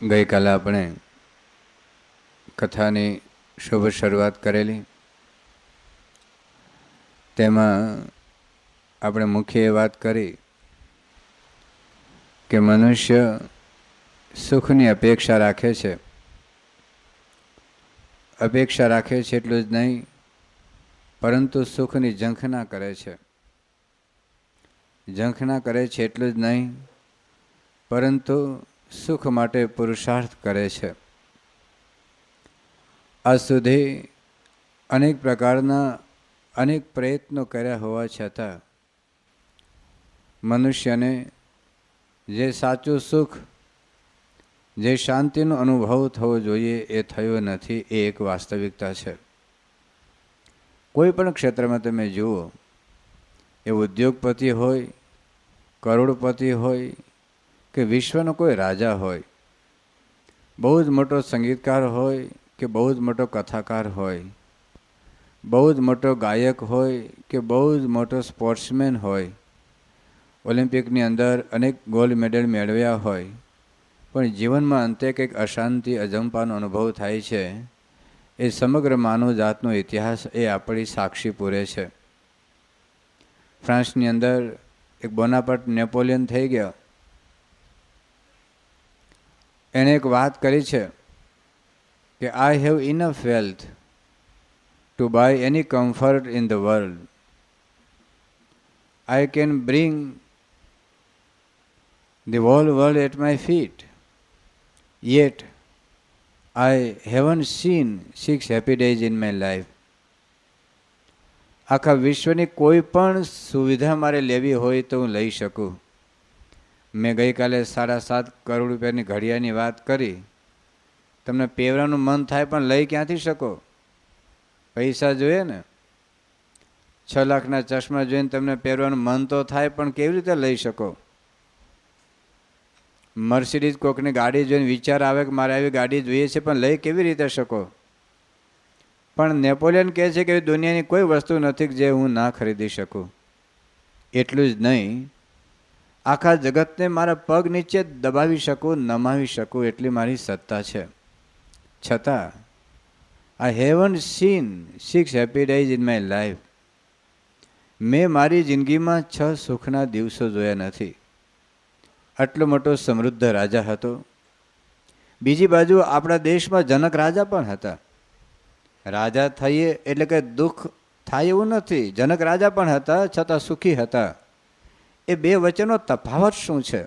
ગઈકાલે આપણે કથાની શુભ શરૂઆત કરેલી. તેમાં આપણે મુખ્ય વાત કરી કે મનુષ્ય સુખની અપેક્ષા રાખે છે. અપેક્ષા રાખે છે એટલું જ નહીં, પરંતુ સુખની ઝંખના કરે છે. ઝંખના કરે છે એટલું જ નહીં, પરંતુ સુખ માટે પુરુષાર્થ કરે છે. આજ સુધી અનેક પ્રકારના અનેક પ્રયત્નો કર્યા હોવા છતાં મનુષ્યને જે સાચું સુખ, જે શાંતિનો અનુભવ થવો જોઈએ એ થયો નથી. એ એક વાસ્તવિકતા છે. કોઈ પણ ક્ષેત્રમાં તમે જુઓ, એ ઉદ્યોગપતિ હોય, કરોડપતિ હોય કે વિશ્વનો કોઈ રાજા હોય, બહુ જ મોટો સંગીતકાર હોય કે બહુ જ મોટો કથાકાર હોય, બહુ જ મોટો ગાયક હોય કે બહુ જ મોટો સ્પોર્ટ્સમેન હોય, ઓલિમ્પિકની અંદર અનેક ગોલ્ડ મેડલ મેળવ્યા હોય, પણ જીવનમાં અંતે કંઈક અશાંતિ, અજંપાનો અનુભવ થાય છે. એ સમગ્ર માનવ જાતનો ઇતિહાસ એ આપણી સાક્ષી પૂરે છે. ફ્રાન્સની અંદર એક બોનાપાર્ટ નેપોલિયન થઈ ગયા. એણે એક વાત કરી છે કે I have enough wealth to buy any comfort in the world. I can bring the whole world at my feet, yet I haven't seen 6 happy days in my life. આખા વિશ્વની કોઈ પણ સુવિધા મારે લેવી હોય તો હું લઈ શકું. મેં ગઈકાલે 7.5 કરોડ રૂપિયાની ઘડિયાળની વાત કરી. તમને પહેરવાનું મન થાય પણ લઈ ક્યાંથી શકો? પૈસા જોઈએ ને. 6 લાખના ચશ્મા જોઈને તમને પહેરવાનું મન તો થાય, પણ કેવી રીતે લઈ શકો? મર્સિડીઝ કોકની ગાડી જોઈને વિચાર આવે કે મારે આવી ગાડી જોઈએ છે, પણ લઈ કેવી રીતે શકો? પણ નેપોલિયન કહે છે કે દુનિયાની કોઈ વસ્તુ નથી જે હું ના ખરીદી શકું. એટલું જ નહીં, આખા જગતને મારા પગ નીચે દબાવી શકું, નમાવી શકું એટલી મારી સત્તા છે. છતાં I haven't seen 6 happy days in my life. મેં મારી જિંદગીમાં 6 સુખના દિવસો જોયા નથી. આટલો મોટો સમૃદ્ધ રાજા હતો. બીજી બાજુ આપણા દેશમાં જનક રાજા પણ હતા. રાજા થઈએ એટલે કે દુઃખ થાય એવું નથી. જનક રાજા પણ હતા, છતાં સુખી હતા. એ બે વચ્ચેનો તફાવત શું છે?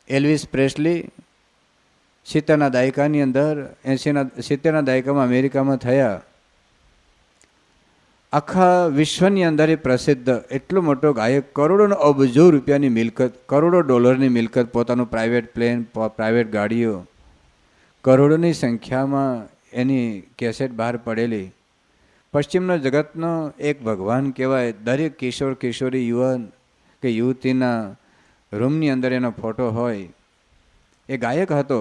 એલ્વિસ પ્રેસ્લી 70ના દાયકાની અંદર, 70ના દાયકામાં અમેરિકામાં થયા. આખા વિશ્વની અંદર એ પ્રસિદ્ધ એટલો મોટો ગાયક, કરોડો અબજો રૂપિયાની મિલકત, કરોડો ડોલરની મિલકત, પોતાનું પ્રાઇવેટ પ્લેન, પ્રાઇવેટ ગાડીઓ, કરોડોની સંખ્યામાં એની કેસેટ બહાર પડેલી. પશ્ચિમનો જગતનો એક ભગવાન કહેવાય. દરેક કિશોર કિશોરી, યુવાન કે યુવતીના રૂમની અંદર એનો ફોટો હોય. એ ગાયક હતો,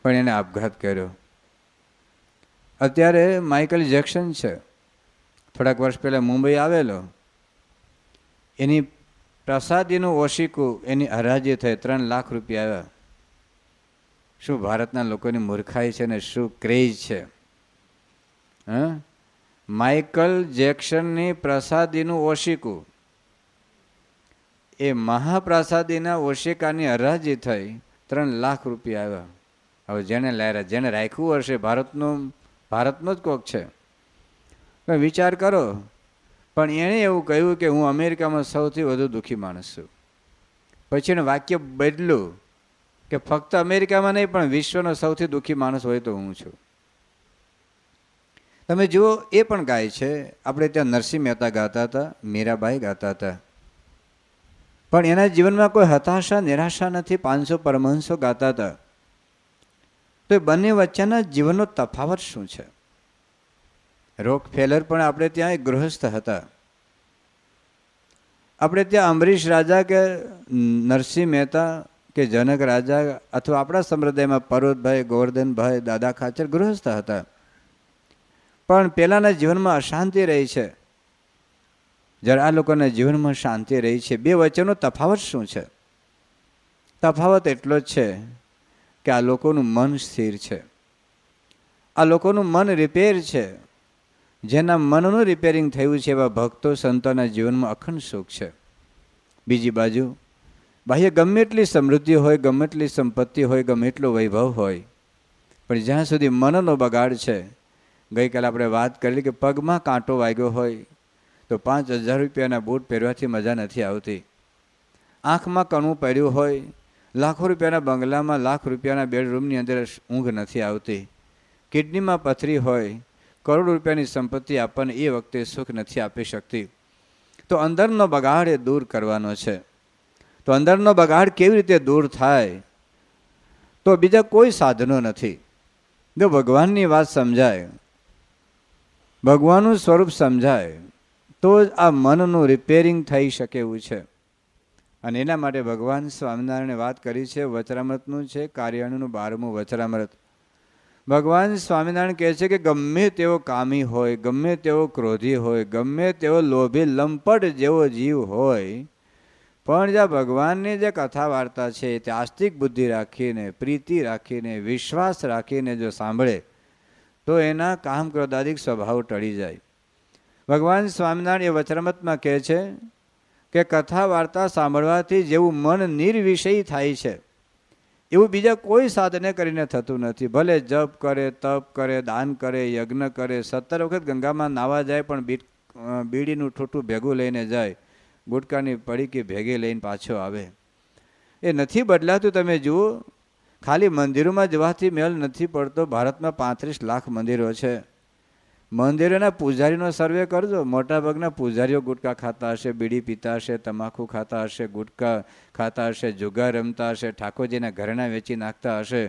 પણ એને આપઘાત કર્યો. અત્યારે માઇકલ જેક્સન છે. થોડાક વર્ષ પહેલાં મુંબઈ આવેલો. એની પ્રસાદીનું ઓશિકું, એની હરાજી થઈ, 3 લાખ રૂપિયા આવ્યા. શું ભારતના લોકોની મૂર્ખાઈ છે ને શું ક્રેઝ છે! માઇકલ જેક્સનની પ્રસાદીનું ઓશિકું, એ મહાપ્રસાદીના ઓશિકાની હરાજી થઈ, 3 લાખ રૂપિયા આવ્યા. હવે જેને લાયરા, જેને રાખ્યું હશે, ભારતનો જ કોક છે. વિચાર કરો. પણ એણે એવું કહ્યું કે હું અમેરિકામાં સૌથી વધુ દુઃખી માણસ છું. પછી એનું વાક્ય બદલ્યું કે ફક્ત અમેરિકામાં નહીં, પણ વિશ્વનો સૌથી દુઃખી માણસ હોય તો હું છું. તમે જુઓ, એ પણ ગાય છે. આપણે ત્યાં નરસિંહ મહેતા ગાતા હતા, મીરાબાઈ ગાતા હતા. પણ એના જીવનમાં કોઈ હતાશા, નિરાશા નથી. 500 પરમહંસો ગાતા હતા. તો એ બંને વચ્ચેના જીવનનો તફાવત શું છે? રોક ફેલર પણ આપણે ત્યાં એક ગૃહસ્થ હતા. આપણે ત્યાં અંબરીશ રાજા કે નરસિંહ મહેતા કે જનક રાજા, અથવા આપણા સંપ્રદાયમાં પર્વતભાઈ, ગોવર્ધનભાઈ, દાદા ખાચર ગૃહસ્થ હતા. પણ પેલાના જીવનમાં અશાંતિ રહી છે, જ્યારે આ લોકોના જીવનમાં શાંતિ રહી છે. બે વચ્ચેનો તફાવત શું છે? તફાવત એટલો જ છે કે આ લોકોનું મન સ્થિર છે, આ લોકોનું મન રિપેર છે. જેના મનનું રિપેરિંગ થયું છે એવા ભક્તો સંતોના જીવનમાં અખંડ સુખ છે. બીજી બાજુ બાહ્ય ગમે એટલી સમૃદ્ધિ હોય, ગમે એટલી સંપત્તિ હોય, ગમે એટલો વૈભવ હોય, પણ જ્યાં સુધી મનનો બગાડ છે. ગઈકાલે આપણે વાત કરેલી કે પગમાં કાંટો વાગ્યો હોય તો 5,000 રૂપિયાના બૂટ પહેરવાથી મજા નથી આવતી. આંખમાં કણું પડ્યું હોય, લાખો રૂપિયાના બંગલામાં, લાખ રૂપિયાના બેડરૂમની અંદર ઊંઘ નથી આવતી. કિડનીમાં પથરી હોય, કરોડ રૂપિયાની સંપત્તિ આપણને એ વખતે સુખ નથી આપી શકતી. તો અંદરનો બગાડ એ દૂર કરવાનો છે. તો અંદરનો બગાડ કેવી રીતે દૂર થાય? તો બીજા કોઈ સાધનો નથી. જો ભગવાનની વાત સમજાય, ભગવાનનું સ્વરૂપ સમજાય, તો જ આ મનનું રિપેરિંગ થઈ શકે એવું છે. અને એના માટે ભગવાન સ્વામિનારાયણે વાત કરી છે, વચરામૃતનું છે, કાર્યાણુનું 12મું વચરામૃત. ભગવાન સ્વામિનારાયણ કહે છે કે ગમે તેવો કામી હોય, ગમે તેવો ક્રોધી હોય, ગમે તેવો લોભી લંપટ જેવો જીવ હોય, પણ જ્યાં ભગવાનની જે કથા વાર્તા છે તે આસ્તિક બુદ્ધિ રાખીને, પ્રીતિ રાખીને, વિશ્વાસ રાખીને જો સાંભળે તો એના કામ ક્રોધાદિક સ્વભાવ ટળી જાય. ભગવાન સ્વામિનારાયણ એ વચરામૃતમાં કહે છે કે કથા વાર્તા સાંભળવાથી જેવું મન નિર્વિષય થાય છે એવું બીજા કોઈ સાધને કરીને થતું નથી. ભલે જપ કરે, તપ કરે, દાન કરે, યજ્ઞ કરે, 17 વખત ગંગામાં નાવા જાય, પણ બીડીનું ઠૂઠું ભેગું લઈને જાય, ગુટકાની પડીકી ભેગી લઈને પાછો આવે. એ નથી બદલાતું. તમે જુઓ, ખાલી મંદિરોમાં જવાથી મેળ નથી પડતો. ભારતમાં 35 લાખ મંદિરો છે. મંદિરોના પૂજારીનો સર્વે કરજો, મોટાભાગના પૂજારીઓ ગુટકા ખાતા હશે, બીડી પીતા હશે, તમાકુ ખાતા હશે, ગુટકા ખાતા હશે, જુગાર રમતા હશે, ઠાકોરજીના ઘરેણા વેચી નાખતા હશે,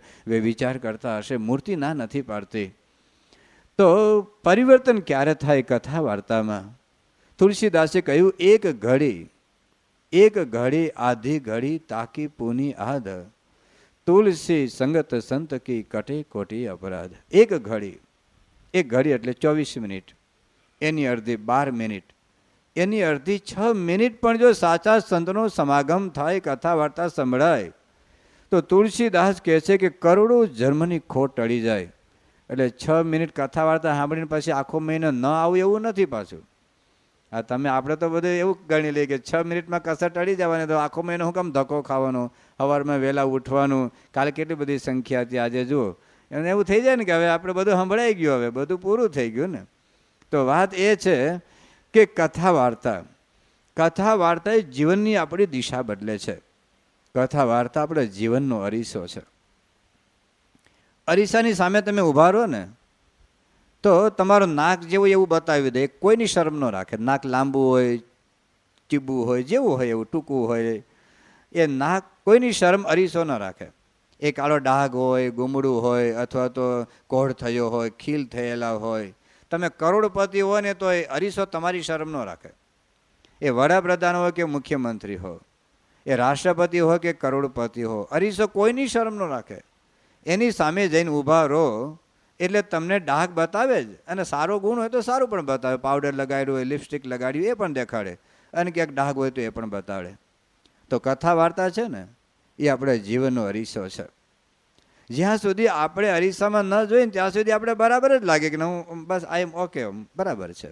વિચાર કરતા હશે. મૂર્તિ ના નથી પાડતી. તો પરિવર્તન ક્યારે થાય? કથા વાર્તામાં. તુલસીદાસે કહ્યું, એક ઘડી આધી ઘડી તાકી પૂની આધ, તુલસી સંગત સંત કી કટે કોટી અપરાધ. એક ઘડી એટલે 24 મિનિટ, એની અડધી 12 મિનિટ, એની અડધી 6 મિનિટ પણ જો સાચા સંતનો સમાગમ થાય, કથા વાર્તા સંભળાય, તો તુલસીદાસ કહે છે કે કરોડો જન્મની ખોટ ટળી જાય. એટલે 6 મિનિટ કથા વાર્તા સાંભળીને પછી આખો મહિનો ન આવું એવું નથી પાછું. આ તમે આપણે તો બધું એવું ગણી લઈએ કે 6 મિનિટમાં કસર ટળી જવાની, તો આખો મહિનો હું કામ ધક્કો ખાવાનો, સવારમાં વહેલા ઉઠવાનું, કાલે કેટલી બધી સંખ્યા હતી, આજે જુઓ. એને એવું થઈ જાય ને કે હવે આપણે બધું સંભળાઈ ગયું, હવે બધું પૂરું થઈ ગયું ને. તો વાત એ છે કે કથા વાર્તા એ જીવનની આપણી દિશા બદલે છે. કથા વાર્તા આપણે જીવનનો અરીસો છે. અરીસાની સામે તમે ઊભા રહો ને તો તમારું નાક જેવું એવું બતાવી દે. કોઈની શરમ ન રાખે. નાક લાંબુ હોય, ચીબું હોય, જેવું હોય એવું, ટૂંકું હોય, એ નાક કોઈની શરમ અરીસો ન રાખે. એ કાળો ડાઘ હોય, ગુમડું હોય, અથવા તો કોઢ થયો હોય, ખીલ થયેલા હોય, તમે કરોડપતિ હોય ને તો એ અરીસો તમારી શરમ ન રાખે. એ વડાપ્રધાન હોય કે મુખ્યમંત્રી હોય, એ રાષ્ટ્રપતિ હોય કે કરોડપતિ હોય, અરીસો કોઈની શરમ ન રાખે. એની સામે જઈને ઊભા રહો એટલે તમને ડાઘ બતાવે જ, અને સારો ગુણ હોય તો સારું પણ બતાવે. પાવડર લગાડ્યું હોય, લિપસ્ટિક લગાડ્યું એ પણ દેખાડે, અને ક્યાંક ડાઘ હોય તો એ પણ બતાડે. તો કથા વાર્તા છે ને એ આપણે જીવનનો અરીસો છે. જ્યાં સુધી આપણે અરીસામાં ન જોઈએ ત્યાં સુધી આપણે બરાબર જ લાગે કે હું બસ આઈ એમ ઓકે, બરાબર છે.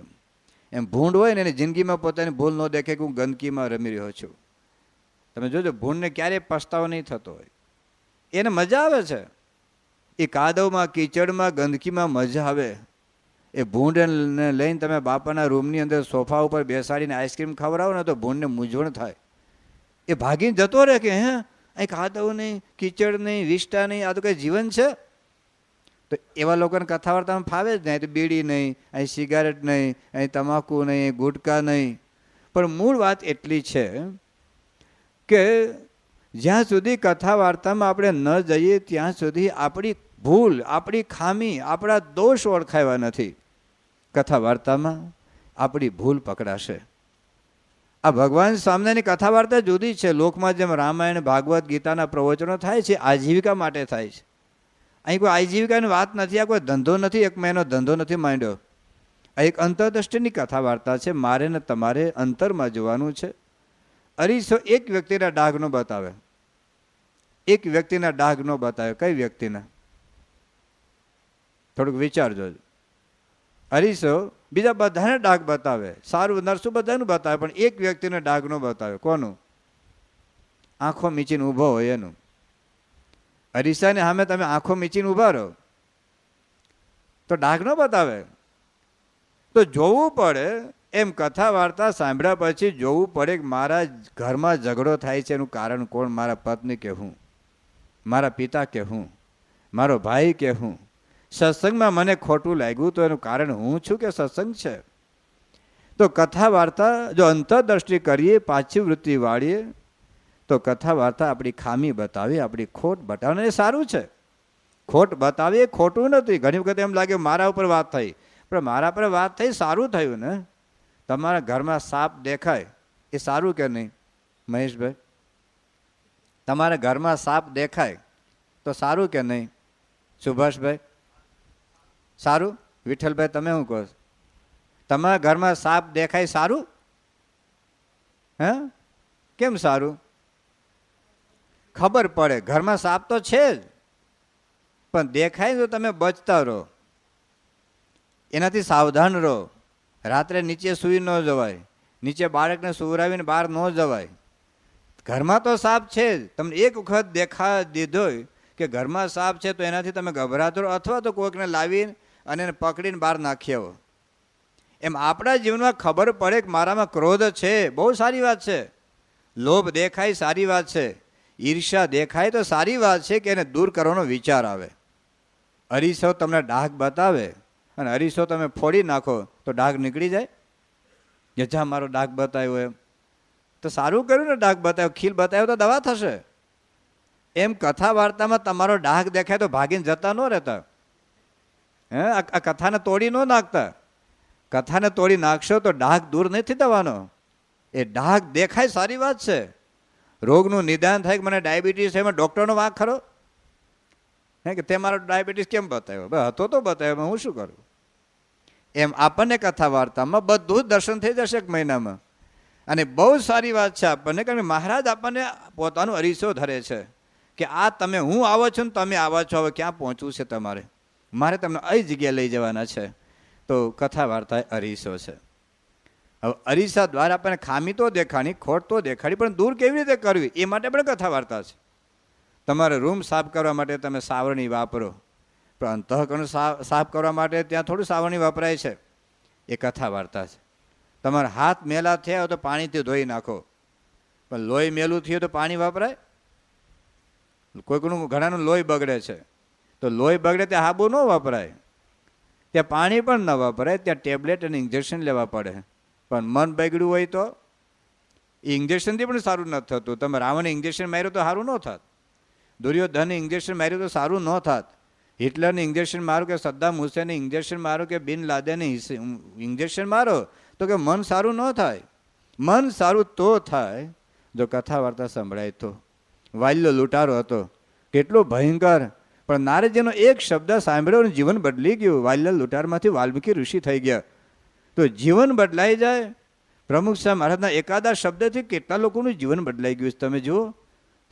એમ ભૂંડ હોય ને એની જિંદગીમાં પોતાની ભૂલ ન દેખે કે હું ગંદકીમાં રમી રહ્યો છું. તમે જોજો, ભૂંડને ક્યારેય પસ્તાવો નહીં થતો હોય, એને મજા આવે છે. એ કાદવમાં, કીચડમાં, ગંદકીમાં મજા આવે. એ ભૂંડને લઈને તમે બાપાના રૂમની અંદર સોફા ઉપર બેસાડીને આઈસ્ક્રીમ ખવડાવો ને તો ભૂંડને મૂંઝવણ થાય. એ ભાગીને જતો રહે કે અહીં કાદવ નહીં, કીચડ નહીં, વિષ્ટા નહીં, આ તો કંઈ જીવન છે. તો એવા લોકોને કથા વાર્તામાં ફાવે જ નહીં. તો બીડી નહીં, અહીં સિગારેટ નહીં, અહીં તમાકુ નહીં, ગુટકા નહીં. પણ મૂળ વાત એટલી છે કે જ્યાં સુધી કથા વાર્તામાં આપણે ન જઈએ ત્યાં સુધી આપણી ભૂલ, આપણી ખામી, આપણા દોષ ઓળખાયા નથી. કથા વાર્તામાં આપણી ભૂલ પકડાશે. આ ભગવાન સ્વામિનારાયણની કથા વાર્તા જુદી છે. લોકમાં જેમ રામાયણ, ભાગવત ગીતાના પ્રવચનો થાય છે, આજીવિકા માટે થાય છે. અહીં કોઈ આજીવિકાની વાત નથી. આ કોઈ ધંધો નથી, એક મહિનો ધંધો નથી માંડ્યો. આ એક અંતરદ્રષ્ટિની કથા વાર્તા છે. મારે ને તમારે અંતરમાં જોવાનું છે. અરીસો એક વ્યક્તિના ડાઘ ન બતાવે. એક વ્યક્તિના ડાઘ ન બતાવે. કઈ વ્યક્તિના? થોડુંક વિચારજો. અરીસો બીજા બધાને ડાઘ બતાવે, સારું નરસું બધાનું બતાવે, પણ એક વ્યક્તિને ડાઘ ન બતાવે. કોનું? આંખો મીચીને ઊભો હોય એનું. અરીસાને સામે તમે આંખો મીચીને ઊભા રહો તો ડાઘ ન બતાવે. તો જોવું પડે. એમ કથા વાર્તા સાંભળ્યા પછી જોવું પડે કે મારા ઘરમાં ઝઘડો થાય છે એનું કારણ કોણ? મારા પત્ની કે હું, મારા પિતા કે હું, મારો ભાઈ કે હું. સત્સંગમાં મને ખોટું લાગ્યું તો એનું કારણ હું છું કે સત્સંગ છે? તો કથા વાર્તા જો અંતરદ્રષ્ટિ કરીએ, પાછી વૃત્તિ વાળીએ, તો કથા વાર્તા આપણી ખામી બતાવી, આપણી ખોટ બતાવે. એ સારું છે. ખોટ બતાવી એ ખોટું નથી. ઘણી વખત એમ લાગે મારા ઉપર વાત થઈ, પણ મારા પર વાત થઈ સારું થયું ને. તમારા ઘરમાં સાપ દેખાય એ સારું કે નહીં મહેશભાઈ? તમારા ઘરમાં સાપ દેખાય તો સારું કે નહીં સુભાષભાઈ? સારું. વિઠ્ઠલભાઈ તમે શું કહો? તમારા ઘરમાં સાપ દેખાય સારું? હે? કેમ સારું? ખબર પડે ઘરમાં સાપ તો છે જ, પણ દેખાય તો તમે બચતા રહો, એનાથી સાવધાન રહો. રાત્રે નીચે સૂઈ ન જવાય, નીચે બાળકને સુવરાવીને બહાર ન જવાય. ઘરમાં તો સાપ છે જ. તમને એક વખત દેખા દીધો કે ઘરમાં સાપ છે તો એનાથી તમે ગભરાતો રહો, અથવા તો કોઈકને લાવીને અને એને પકડીને બહાર નાખી આવો. એમ આપણા જીવનમાં ખબર પડે કે મારામાં ક્રોધ છે, બહુ સારી વાત છે. લોભ દેખાય સારી વાત છે. ઈર્ષ્યા દેખાય તો સારી વાત છે કે એને દૂર કરવાનો વિચાર આવે. અરીસો તમને ડાઘ બતાવે અને અરીસો તમે ફોડી નાખો તો ડાઘ નીકળી જાય? જા મારો ડાઘ બતાવ્યો એમ તો સારું કર્યું ને. ડાઘ બતાવ્યો, ખીલ બતાવ્યો તો દવા થશે. એમ કથા વાર્તામાં તમારો ડાઘ દેખાય તો ભાગીને જતા ન રહેતા. આ કથાને તોડી ન નાખતા. કથાને તોડી નાખશો તો ડાઘ દૂર નથી થવાનો. એ ડાઘ દેખાય સારી વાત છે. રોગનું નિદાન થાય કે મને ડાયાબિટીસ છે, એમાં ડૉક્ટરનો વાંક ખરો? હે કે તે મારો ડાયાબિટીસ કેમ બતાવ્યો? હતો તો બતાવ્યો, હું શું કરું? એમ આપણને કથા વાર્તામાં બધું જ દર્શન થઈ જશે એક મહિનામાં. અને બહુ સારી વાત છે આપણને, કારણ કે મહારાજ આપણને પોતાનું અરીસો ધરે છે કે આ તમે, હું આવો છું ને તમે આવા છો, હવે ક્યાં પહોંચવું છે તમારે? મારે તમને અહીં જગ્યાએ લઈ જવાના છે. તો કથા વાર્તા એ અરીસો છે. હવે અરીસા દ્વારા આપણને ખામી તો દેખાણી, ખોટ તો દેખાડી, પણ દૂર કેવી રીતે કરવી એ માટે પણ કથા વાર્તા છે. તમારે રૂમ સાફ કરવા માટે તમે સાવરણી વાપરો, પણ અંતઃકરણ સાફ કરવા માટે ત્યાં થોડું સાવરણી વપરાય છે. એ કથા વાર્તા છે. તમારા હાથ મેલા થયા હોય તો પાણીથી ધોઈ નાખો, પણ લોહી મેલું થયું તો પાણી વપરાય? કોઈકનું ઘણાનું લોહી બગડે છે તો લોહી બગડે ત્યાં હાબુ ન વપરાય, ત્યાં પાણી પણ ન વપરાય, ત્યાં ટેબ્લેટ અને ઇન્જેક્શન લેવા પડે. પણ મન બગડ્યું હોય તો એ ઇન્જેક્શનથી પણ સારું નથી થતું. તમે રાવણે ઇન્જેક્શન માર્યું તો સારું ન થાત. દુર્યોધને ઇન્જેક્શન માર્યું તો સારું ન થાત. હિટલરને ઇન્જેક્શન મારો કે સદ્દામ હુસેનને ઇન્જેક્શન મારો કે બિન લાદેને ઇન્જેક્શન મારો તો કે મન સારું ન થાય. મન સારું તો થાય જો કથા વાર્તા સંભળાય તો. વાલ્યો લૂંટારો હતો, કેટલો ભયંકર, પણ નારદજીનો એક શબ્દ સાંભળ્યો અને જીવન બદલી ગયું. વાલ્ય લૂંટારમાંથી વાલ્મીકી ઋષિ થઈ ગયા. તો જીવન બદલાઈ જાય. પ્રમુખ સાહેબ મહારાજના એકાદા શબ્દથી કેટલા લોકોનું જીવન બદલાઈ ગયું છે તમે જુઓ.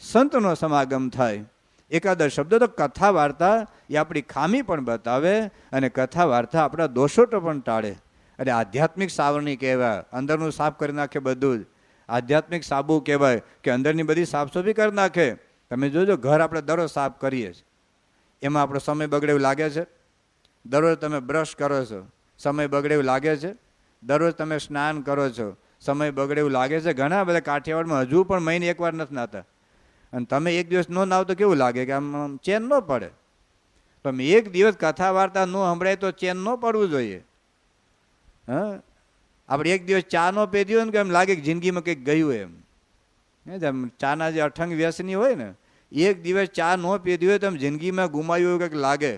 સંતનો સમાગમ થાય, એકાદા શબ્દ. તો કથા વાર્તા એ આપણી ખામી પણ બતાવે અને કથા વાર્તા આપણા દોષો પણ ટાળે. અને આધ્યાત્મિક સાવરણી કહેવાય. અંદરનું સાફ કરી નાખે બધું જ. આધ્યાત્મિક સાબુ કહેવાય કે અંદરની બધી સાફસફાઈ કરી નાખે. તમે જોજો ઘર આપણે દરરોજ સાફ કરીએ છીએ, એમાં આપણો સમય બગડે એવું લાગે છે? દરરોજ તમે બ્રશ કરો છો, સમય બગડે એવું લાગે છે? દરરોજ તમે સ્નાન કરો છો, સમય બગડે એવું લાગે છે? ઘણા બધા કાઠિયાવાડમાં હજુ પણ મહિને એકવાર નથી નાતા, અને તમે એક દિવસ ન નાવ તો કેવું લાગે કે આમ ચેન ન પડે. પણ એક દિવસ કથા વાર્તા ન સંભળાય તો ચેન ન પડવું જોઈએ. હા, આપણે એક દિવસ ચા ન પીધી હોય ને કે એમ લાગે કે જિંદગીમાં કંઈક ગયું એમ. ચાના જે અઠંગ વ્યસની હોય ને, એક દિવસ ચા ન પીધી હોય તો એમ જિંદગીમાં ગુમાવ્યું કંઈક લાગે.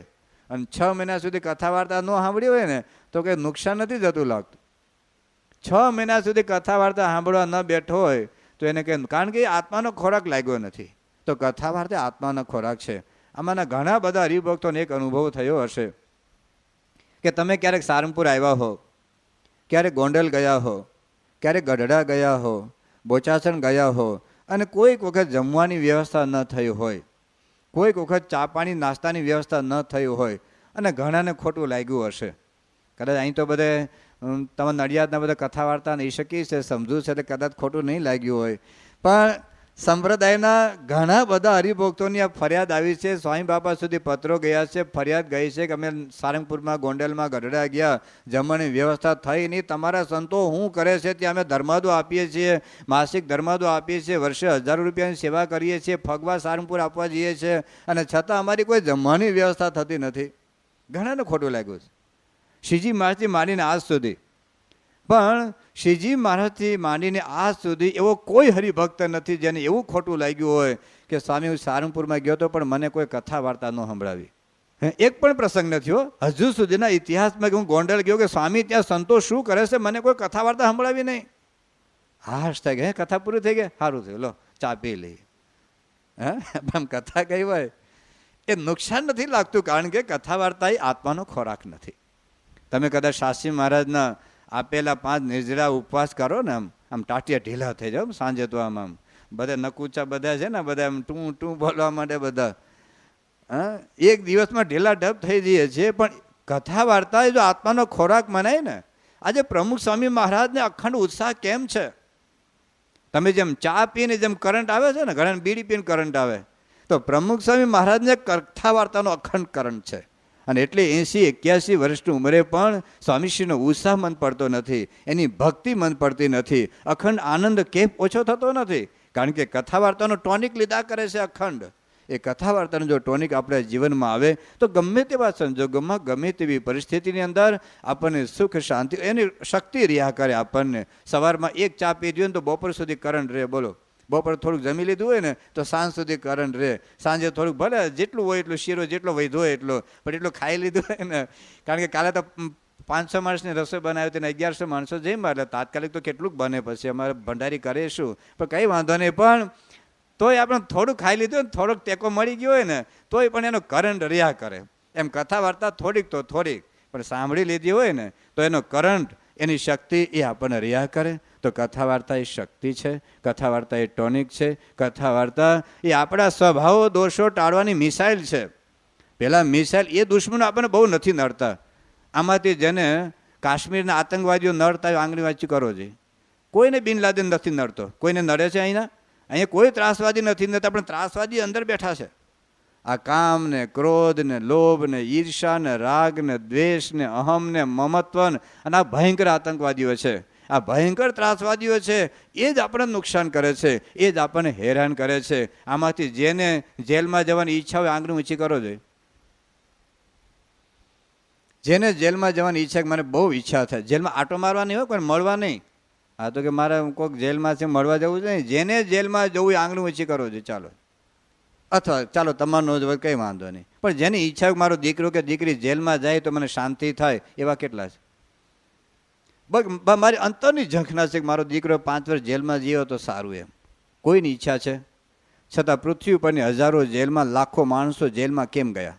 અને 6 મહિના સુધી કથા વાર્તા ન સાંભળી હોય ને તો કંઈ નુકસાન નથી જતું લાગતું. 6 મહિના સુધી કથા વાર્તા સાંભળવા ન બેઠો હોય તો એને કંઈ, કારણ કે આત્માનો ખોરાક લાગ્યો નથી. તો કથા વાર્તા આત્માનો ખોરાક છે. આમાંના ઘણા બધા હરિભક્તોને એક અનુભવ થયો હશે કે તમે ક્યારેક સારંગપુર આવ્યા હો, ક્યારેક ગોંડલ ગયા હો, ક્યારેક ગઢડા ગયા હો, બોચાસણ ગયા હો, અને કોઈક વખત જમવાની વ્યવસ્થા ન થઈ હોય, કોઈક વખત ચા પાણી નાસ્તાની વ્યવસ્થા ન થઈ હોય અને ઘણાને ખોટું લાગ્યું હશે. કદાચ અહીં તો બધે તમે નડિયાદના બધા કથા વાર્તા નહીં શકી છે, સમજવું છે એટલે કદાચ ખોટું નહીં લાગ્યું હોય, પણ સંપ્રદાયના ઘણા બધા હરિભક્તોની આ ફરિયાદ આવી છે. સ્વામી બાપા સુધી પત્રો ગયા છે, ફરિયાદ ગઈ છે કે અમે સારંગપુરમાં, ગોંડલમાં, ગઢડા ગયા, જમવાની વ્યવસ્થા થઈ નહીં. તમારા સંતો શું કરે છે ત્યાં અમે ધર્માદો આપીએ છીએ, માસિક ધર્માદો આપીએ છીએ, વર્ષે 1000 રૂપિયાની સેવા કરીએ છીએ, ફગવા સારંગપુર આપવા જઈએ છીએ, અને છતાં અમારી કોઈ જમવાની વ્યવસ્થા થતી નથી. ઘણાને ખોટું લાગ્યું છે. શ્રીજી મહારાજથી માંડીને આજ સુધી, પણ શ્રીજી મહારાજથી માંડીને આજ સુધી એવો કોઈ હરિભક્ત નથી જેને એવું ખોટું લાગ્યું હોય કે સ્વામી હું સારંગપુરમાં ગયો હતો પણ મને કોઈ કથા વાર્તા ન સંભળાવી. એક પણ પ્રસંગ નથી હો હજુ સુધીના ઇતિહાસમાં કે હું ગોંડલ ગયો કે સ્વામી ત્યાં સંતો શું કરે છે મને કોઈ કથા વાર્તા સંભળાવી નહીં. હાશ થાય કે હે કથા પૂરી થઈ ગઈ, સારું થયું, લો ચા પી લઈએ. આમ કથા કઈ હોય એ નુકસાન નથી લાગતું, કારણ કે કથા વાર્તા એ આત્માનો ખોરાક નથી. તમે કદાચ શાસ્ત્રી મહારાજના આપેલા 5 નિર્જળા ઉપવાસ કરો ને, આમ ટાટિયા ઢીલા થઈ જાવ સાંજે, તો આમ બધા નકુચા બધા છે ને, બધા આમ ટું ટું બોલવા માટે બધા એક દિવસમાં ઢીલા ઢબ થઈ જઈએ છીએ. પણ કથા વાર્તા જો આત્માનો ખોરાક મનાય ને, આજે પ્રમુખ સ્વામી મહારાજને અખંડ ઉત્સાહ કેમ છે? તમે જેમ ચા પીને જેમ કરંટ આવે છે ને, ઘણા બીડી પીને કરંટ આવે, તો પ્રમુખ સ્વામી મહારાજને કથા વાર્તાનો અખંડ કરંટ છે. અને એટલે 80-81 વર્ષની ઉંમરે પણ સ્વામીશ્રીનો ઉત્સાહ મન પડતો નથી, એની ભક્તિ મન પડતી નથી, અખંડ આનંદ કેમ ઓછો થતો નથી? કારણ કે કથા વાર્તાનો ટોનિક લીધા કરે છે અખંડ. એ કથા વાર્તાનો જો ટોનિક આપણા જીવનમાં આવે તો ગમે તેવા સંજોગોમાં, ગમે તેવી પરિસ્થિતિની અંદર આપણને સુખ શાંતિ, એની શક્તિ રહ્યા કરે. આપણને સવારમાં એક ચા પી જોઈએ ને તો બપોર સુધી કરંટ રહે. બોલો, બપોર થોડુંક જમી લીધું હોય ને તો સાંજ સુધી કરંટ રહે. સાંજે થોડુંક ભલે જેટલું હોય એટલું, શીરો જેટલો વધ્યો હોય એટલો, પણ એટલું ખાઈ લીધું હોય ને, કારણ કે કાલે તો 500 માણસની રસોઈ બનાવી હતી ને 1100 માણસો જઈમાં, એટલે તાત્કાલિક તો કેટલુંક બને, પછી અમારે ભંડારી કરે શું, પણ કંઈ વાંધો નહીં. પણ તોય આપણે થોડુંક ખાઈ લીધું હોય ને, થોડોક ટેકો મળી ગયો હોય ને, તોય પણ એનો કરંટ રહ્યા કરે. એમ કથા વાર્તા થોડીક તો થોડીક પણ સાંભળી લીધી હોય ને તો એનો કરંટ, એની શક્તિ એ આપણને રહ્યા કરે. તો કથા વાર્તા એ શક્તિ છે, કથા વાર્તા એ ટોનિક છે, કથા વાર્તા એ આપણા સ્વભાવો દોષો ટાળવાની મિસાઇલ છે. પહેલાં મિસાઇલ એ દુશ્મનો આપણને બહુ નથી નડતા. આમાંથી જેને કાશ્મીરના આતંકવાદીઓ નડતા હોય આંગળી વાંચી કરો છે. કોઈને બિન લાદેન નથી નડતો. કોઈને નડે છે અહીંયા કોઈ ત્રાસવાદી નથી નડતા, પણ ત્રાસવાદી અંદર બેઠા છે. આ કામ ને ક્રોધ ને લોભ ને ઈર્ષા ને રાગ ને દ્વેષ ને અહમ ને મમત્વ અને આ ભયંકર આતંકવાદીઓ છે, આ ભયંકર ત્રાસવાદીઓ છે. એ જ આપણને નુકસાન કરે છે, એ જ આપણને હેરાન કરે છે. આમાંથી જેને જેલમાં જવાની ઈચ્છા હોય આંગળી ઊંચી કરો જોઈએ. જેને જેલમાં જવાની ઈચ્છા, મને બહુ ઈચ્છા થાય, જેલમાં આટો મારવા નહીં હોય પણ મળવા નહીં. આ તો કે મારે કોઈક જેલમાં છે મળવા જવું છે નહીં. જેને જેલમાં જવું આંગળી ઊંચી કરો જોઈએ. ચાલો, અથવા ચાલો તમારો જ કંઈ વાંધો નહીં, પણ જેની ઈચ્છા હોય મારો દીકરો કે દીકરી જેલમાં જાય તો મને શાંતિ થાય, એવા કેટલા છે? મારી અંતરની ઝંખના છે કે મારો દીકરો 5 વર્ષ જેલમાં જીવ્યો તો સારું. એમ કોઈની ઈચ્છા છે? છતાં પૃથ્વી ઉપરની હજારો જેલમાં, લાખો માણસો જેલમાં કેમ ગયા?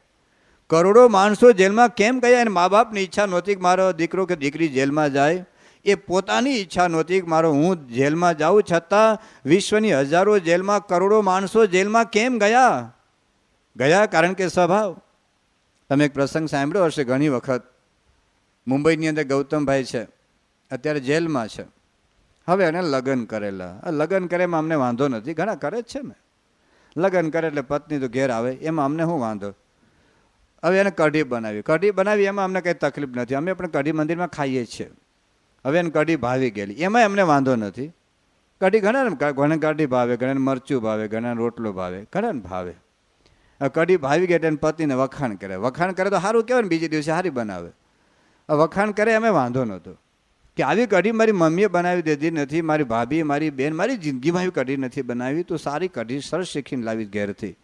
કરોડો માણસો જેલમાં કેમ ગયા? અને મા બાપની ઈચ્છા નહોતી કે મારો દીકરો કે દીકરી જેલમાં જાય. એ પોતાની ઈચ્છા નહોતી કે મારો હું જેલમાં જાઉં. છતાં વિશ્વની હજારો જેલમાં, કરોડો માણસો જેલમાં કેમ ગયા? ગયા કારણ કે સ્વભાવ. તમે એક પ્રસંગ સાંભળ્યો હશે ઘણી વખત. મુંબઈની અંદર ગૌતમભાઈ છે, અત્યારે જેલમાં છે. હવે એને લગ્ન કરેલા. લગ્ન કરે એમાં અમને વાંધો નથી, ઘણા કરે જ છે ને. લગ્ન કરે એટલે પત્ની તો ઘેર આવે, એમાં અમને શું વાંધો? હવે એને કઢી બનાવી, એમાં અમને કંઈ તકલીફ નથી. અમે પણ કઢી મંદિરમાં ખાઈએ છીએ. હવે એને કઢી ભાવી ગયેલી, એમાંય અમને વાંધો નથી. કઢી ઘણા કઢી ભાવે, ઘણાને મરચું ભાવે, ઘણાને રોટલો ભાવે, ઘણાને ભાવે. કઢી ભાવી ગઈ એટલે પતિને વખાણ કરે તો સારું કહેવાય ને, બીજે દિવસે સારી બનાવે. વખાણ કરે અમે વાંધો નહોતો કે આવી કઢી મારી મમ્મીએ બનાવી દીધી નથી, મારી ભાભી, મારી બેન, મારી જિંદગીમાં આવી કઢી નથી બનાવી, તો સારી કઢી સરસ શીખીને લાવી ઘેરથી.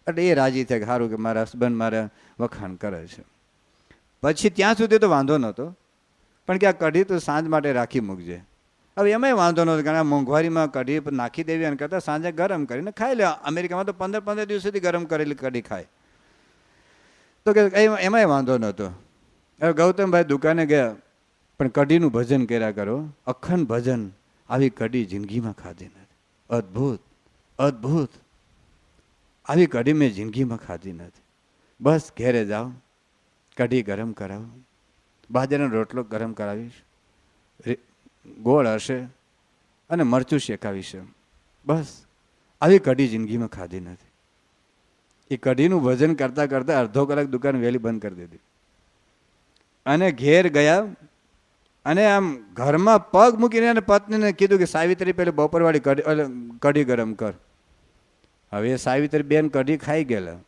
એટલે એ રાજી થાય કે સારું કે મારા હસબન્ડ મારા વખાણ કરે છે. પછી ત્યાં સુધી તો વાંધો નહોતો, પણ કે આ કઢી તો સાંજ માટે રાખી મૂકજે. હવે એમાંય વાંધો નહોતો, કારણ કે મોંઘવારીમાં કઢી નાખી દેવી અને કરતાં સાંજે ગરમ કરીને ખાઈ લે. અમેરિકામાં તો 15 દિવસ સુધી ગરમ કરેલી કઢી ખાય, તો કે એમાંય વાંધો નહોતો. હવે ગૌતમભાઈ દુકાને ગયા, પણ કઢીનું ભજન કર્યા કરો, અખંડ ભજન. આવી કઢી જિંદગીમાં ખાધી નથી. અદ્ભુત. અદ્ભુત. આવી કઢી મેં જિંદગીમાં ખાધી નથી. બસ ઘેરે જાઓ, કઢી ગરમ કરાવો, બાજરાનો રોટલો ગરમ કરાવીશ, ગોળ હશે અને મરચું શેકાવીશ. બસ આવી કઢી જિંદગીમાં ખાધી નથી. એ કઢીનું ભજન કરતાં કરતાં અડધો કલાક દુકાન વહેલી બંધ કરી દીધી અને ઘેર ગયા અને આમ ઘરમાં પગ મૂકીને અને પત્નીને કીધું કે સાવિત્રી પેલી બપોરવાળી કઢી ગરમ કર. હવે એ સાવિત્રી બેન કઢી ખાઈ ગયેલા.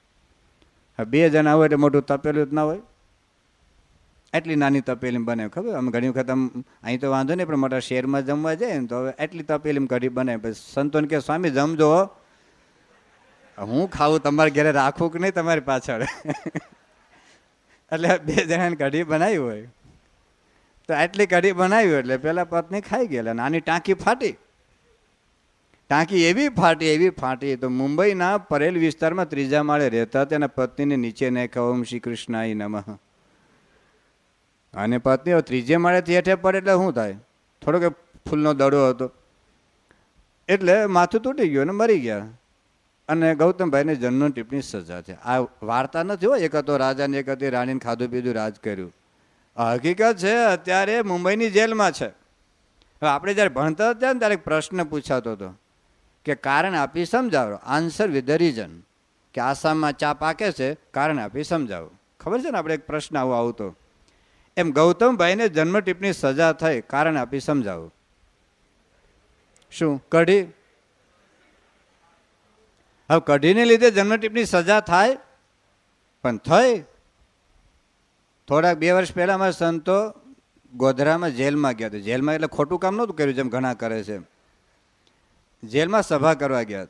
હવે 2 જણા હોય એટલે મોટું તપેલું જ ના હોય, એટલી નાની તપેલી બનાવે. ખબર અમે ઘણી વખત આમ અહીં તો વાંધો નહીં, પણ મોટા શહેરમાં જમવા જાય ને તો હવે એટલી તપેલી કઢી બનાવે. પછી સંતોને કે સ્વામી જમજો, હું ખાવું, તમારે ઘરે રાખવું કે નહીં તમારી પાછળ. એટલે 2 જણાની કઢી બનાવી હોય તો આટલી કઢી બનાવી હોય એટલે પેલા પત્ની ખાઈ ગયેલા. નાની ટાંકી ફાટી. ટાંકી એવી ફાટી તો મુંબઈના પરેલ વિસ્તારમાં 3જા માળે રહેતા હતા. એના પત્નીને નીચે નાખ્યા, ઓમ શ્રી કૃષ્ણાય નમઃ. અને પત્ની 3જે માળેથી હેઠે પડે એટલે શું થાય? થોડોક ફૂલનો દડો હતો એટલે માથું તૂટી ગયું અને મરી ગયા. અને ગૌતમભાઈને જન્મ ટીપણી સજા છે. આ વાર્તા નથી હોય, એક હતો રાજા ને એક હતી રાણીને ખાધું પીધું રાજ કર્યું. હકીકત છે અત્યારે મુંબઈની જેલમાં છે. હવે આપણે જ્યારે ભણતા હતા ને ત્યારે એક પ્રશ્ન પૂછાતો હતો કે કારણ આપી સમજાવો, આન્સર વિથ ધ રીઝન. કે આસામમાં ચા પાકે છે, કારણ આપી સમજાવો. ખબર છે ને આપણે એક પ્રશ્ન આવો આવતો. એમ ગૌતમભાઈને જન્મ ટીપણી સજા થઈ, કારણ આપી સમજાવો. શું? કઢી. હવે કઢીને લીધે જન્મ ટીપણી સજા થાય? પણ થઈ. થોડાક 2 વર્ષ પહેલાં અમારા સંતો ગોધરામાં જેલમાં ગયા હતા. જેલમાં એટલે ખોટું કામ નહોતું કર્યું જેમ ઘણા કરે છે. જેલમાં સભા કરવા ગયા.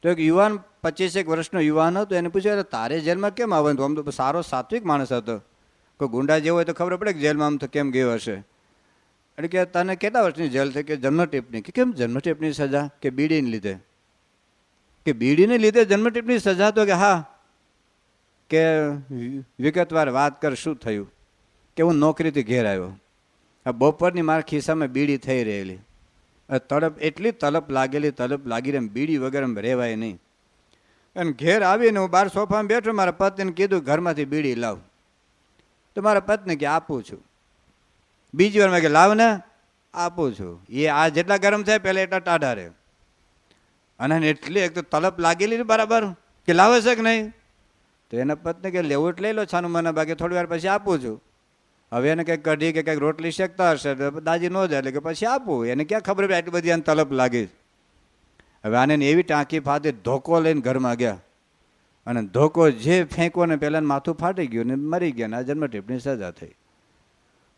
તો એક યુવાન 25 વર્ષનો યુવાન હતો. એને પૂછ્યું, તારે જેલમાં કેમ આવવાનું? આમ તો સારો સાત્વિક માણસ હતો. કોઈ ગુંડા જેવો હોય તો ખબર પડે કે જેલમાં આમ તો કેમ ગયો હશે. એટલે કે તને કેટલા વર્ષની જેલ થઈ? કે જન્મ ટીપણી. કે કેમ જન્મ ટીપણી સજા? કે બીડીને લીધે. કે બીડીને લીધે જન્મ ટીપણી સજા? તો કે હા. કે વિગતવાર વાત કર, શું થયું? કે હું નોકરીથી ઘેર આવ્યો, બપોરની મારા ખિસ્સામાં બીડી થઈ રહેલી, તડપ એટલી તલપ લાગી રહી, બીડી વગર રહેવાય નહીં. અને ઘેર આવીને હું બહાર સોફામાં બેઠો, મારા પત્નીને કીધું ઘરમાંથી બીડી લાવ. તો મારા પત્ની કે આપું છું. બીજી વાર મેં કે લાવ ને, આપું છું. એ આ જેટલા ગરમ થાય પહેલાં એટલા ટાઢા રહે. અને એટલી એક તો તલપ લાગેલી બરાબર, કે લાવે છે કે નહીં? તો એના પત્ની કે લેવું એટલે લઈ લો છાનું મને, બાકી થોડી વાર પછી આપું છું. હવે એને કંઈક કઢી કે કંઈક રોટલી શેકતા હશે તો દાજી ન જાય, એટલે કે પછી આપું. એને ક્યાં ખબર પડે આટલી બધી આને તલપ લાગી. હવે આને એવી ટાંકી ફાટી, ધોકો લઈને ઘરમાં ગયા. અને ધોકો જે ફેંકો ને પહેલાં માથું ફાટી ગયું ને મરી ગયા. ને આ જન્મ ટીપણી સજા થઈ.